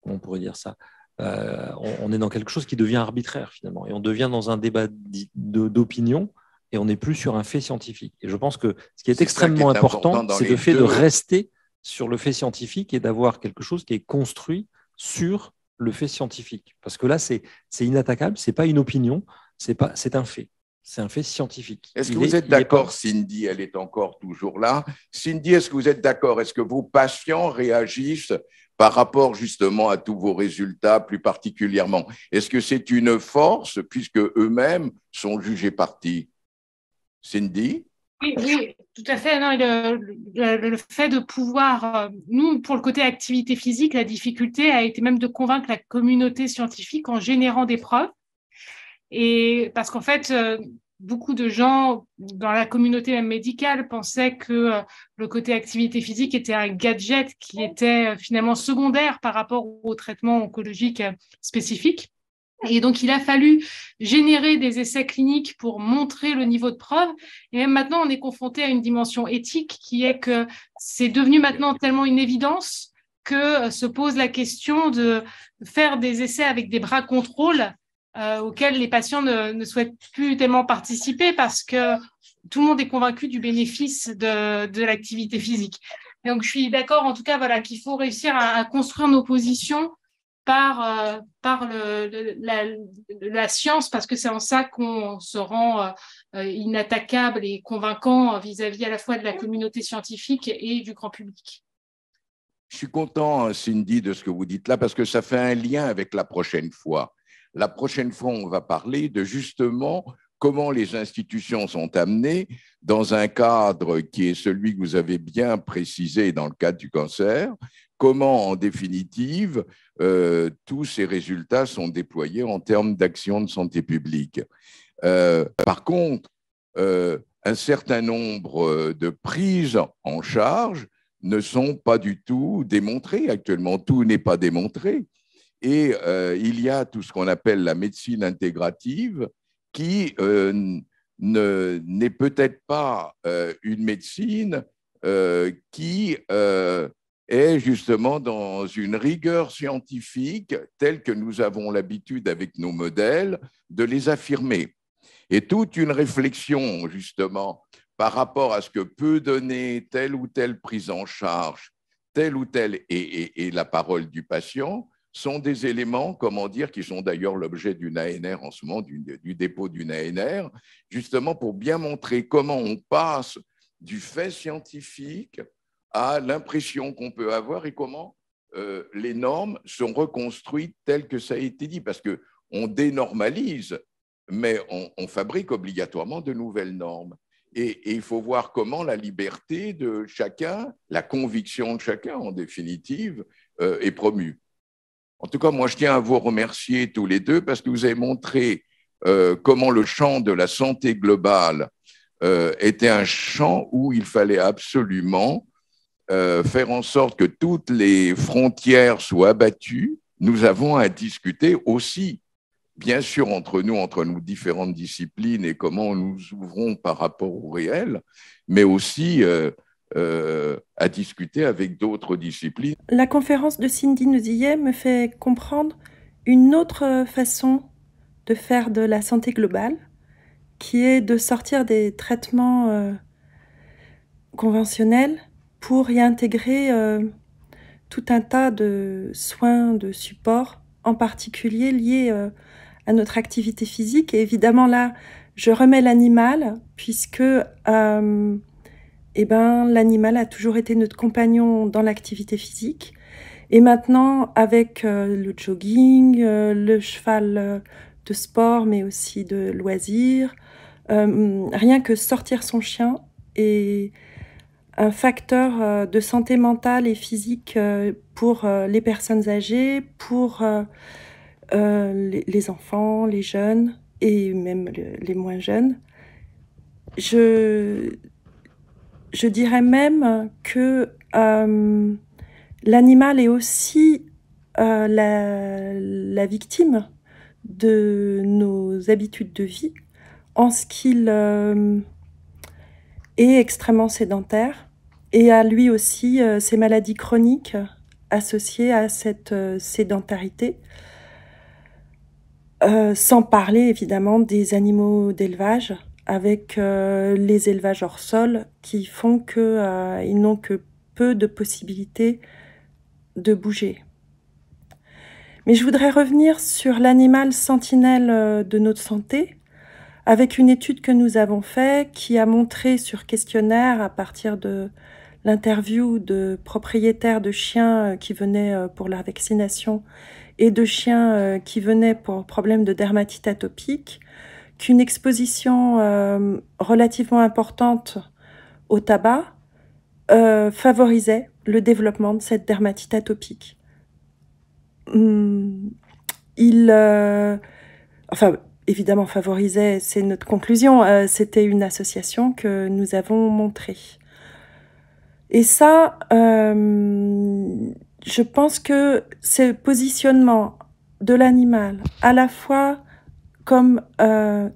comment on pourrait dire ça, on est dans quelque chose qui devient arbitraire finalement, et on devient dans un débat d'opinion et on n'est plus sur un fait scientifique. Et je pense que ce qui est extrêmement important, c'est le fait de rester sur le fait scientifique et d'avoir quelque chose qui est construit sur le fait scientifique. Parce que là, c'est inattaquable, ce n'est pas une opinion, c'est un fait. C'est un fait scientifique. Est-ce que vous êtes d'accord, Cindy? Elle est encore toujours là. Cindy, est-ce que vous êtes d'accord? Est-ce que vos patients réagissent par rapport justement à tous vos résultats plus particulièrement? Est-ce que c'est une force puisque eux-mêmes sont jugés partis? Cindy? Oui, tout à fait. Non, le fait de pouvoir, nous, pour le côté activité physique, la difficulté a été même de convaincre la communauté scientifique en générant des preuves. Et parce qu'en fait, beaucoup de gens dans la communauté même médicale pensaient que le côté activité physique était un gadget qui était finalement secondaire par rapport au traitement oncologique spécifique. Et donc, il a fallu générer des essais cliniques pour montrer le niveau de preuve. Et même maintenant, on est confronté à une dimension éthique qui est que c'est devenu maintenant tellement une évidence que se pose la question de faire des essais avec des bras contrôle auxquels les patients ne souhaitent plus tellement participer parce que tout le monde est convaincu du bénéfice de l'activité physique. Et donc, je suis d'accord, en tout cas, voilà, qu'il faut réussir à construire nos positions par la science, parce que c'est en ça qu'on se rend inattaquable et convaincant vis-à-vis à la fois de la communauté scientifique et du grand public. Je suis content, Cindy, de ce que vous dites là, parce que ça fait un lien avec la prochaine fois. La prochaine fois, on va parler de justement comment les institutions sont amenées dans un cadre qui est celui que vous avez bien précisé dans le cadre du cancer, comment, en définitive, tous ces résultats sont déployés en termes d'action de santé publique. Par contre, un certain nombre de prises en charge ne sont pas du tout démontrées actuellement. Tout n'est pas démontré. Et il y a tout ce qu'on appelle la médecine intégrative qui n'est peut-être pas une médecine qui est justement dans une rigueur scientifique telle que nous avons l'habitude avec nos modèles de les affirmer. Et toute une réflexion justement par rapport à ce que peut donner telle ou telle prise en charge, telle ou telle, et la parole du patient, sont des éléments, comment dire, qui sont d'ailleurs l'objet d'une ANR en ce moment, du dépôt d'une ANR, justement pour bien montrer comment on passe du fait scientifique à l'impression qu'on peut avoir et comment les normes sont reconstruites telles que ça a été dit, parce qu'on dénormalise, mais on fabrique obligatoirement de nouvelles normes. Et il faut voir comment la liberté de chacun, la conviction de chacun, en définitive, est promue. En tout cas, moi, je tiens à vous remercier tous les deux parce que vous avez montré comment le champ de la santé globale était un champ où il fallait absolument faire en sorte que toutes les frontières soient abattues. Nous avons à discuter aussi, bien sûr, entre nous différentes disciplines et comment nous ouvrons par rapport au réel, mais aussi à discuter avec d'autres disciplines. La conférence de Cindy Nouzillet me fait comprendre une autre façon de faire de la santé globale, qui est de sortir des traitements conventionnels pour y intégrer tout un tas de soins, de supports, en particulier liés à notre activité physique. Et évidemment, là, je remets l'animal, puisque l'animal a toujours été notre compagnon dans l'activité physique. Et maintenant, avec le jogging, le cheval de sport, mais aussi de loisirs, rien que sortir son chien est un facteur de santé mentale et physique pour les personnes âgées, pour les enfants, les jeunes et même les moins jeunes. Je dirais même que l'animal est aussi la victime de nos habitudes de vie, en ce qu'il est extrêmement sédentaire et a lui aussi ces maladies chroniques associées à cette sédentarité, sans parler évidemment des animaux d'élevage, avec les élevages hors sol qui font qu'ils n'ont que peu de possibilités de bouger. Mais je voudrais revenir sur l'animal sentinelle de notre santé, avec une étude que nous avons faite qui a montré sur questionnaire, à partir de l'interview de propriétaires de chiens qui venaient pour la vaccination et de chiens qui venaient pour problème de dermatite atopique, qu'une exposition relativement importante au tabac favorisait le développement de cette dermatite atopique. Enfin, évidemment, favorisait, c'est notre conclusion, c'était une association que nous avons montrée. Et ça, je pense que ce positionnement de l'animal, à la fois comme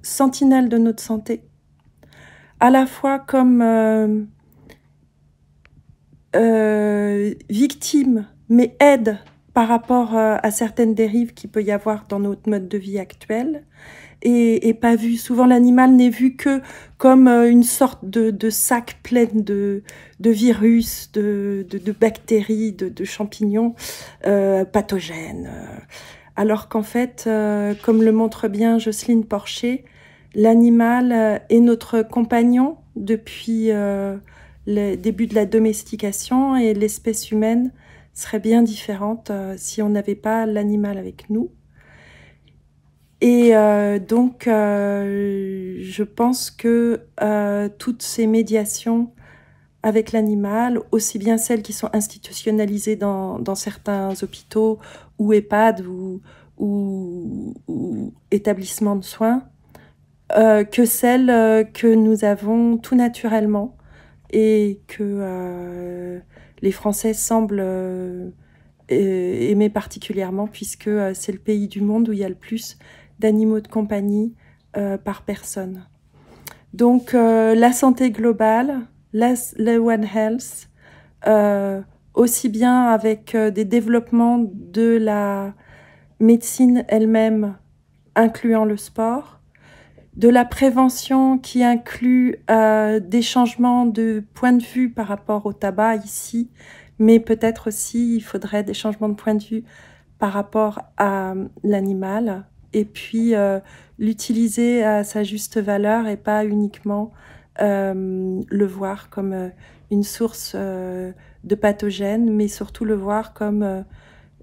sentinelle de notre santé, à la fois comme victime, mais aide par rapport à certaines dérives qu'il peut y avoir dans notre mode de vie actuel, et pas vu. Souvent, l'animal n'est vu que comme une sorte de sac plein de virus, de bactéries, de champignons pathogènes. Alors qu'en fait, comme le montre bien Jocelyne Porcher, l'animal est notre compagnon depuis le début de la domestication, et l'espèce humaine serait bien différente si on n'avait pas l'animal avec nous. Et donc, je pense que toutes ces médiations avec l'animal, aussi bien celles qui sont institutionnalisées dans certains hôpitaux ou EHPAD ou établissements de soins, que celles que nous avons tout naturellement et que les Français semblent aimer particulièrement, puisque c'est le pays du monde où il y a le plus d'animaux de compagnie par personne. Donc la santé globale, le One Health, aussi bien avec des développements de la médecine elle-même, incluant le sport, de la prévention qui inclut des changements de point de vue par rapport au tabac ici, mais peut-être aussi il faudrait des changements de point de vue par rapport à l'animal, et puis l'utiliser à sa juste valeur et pas uniquement le voir comme une source de pathogènes, mais surtout le voir comme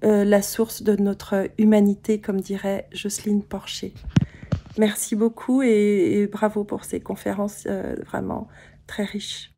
la source de notre humanité, comme dirait Jocelyne Porcher. Merci beaucoup et bravo pour ces conférences vraiment très riches.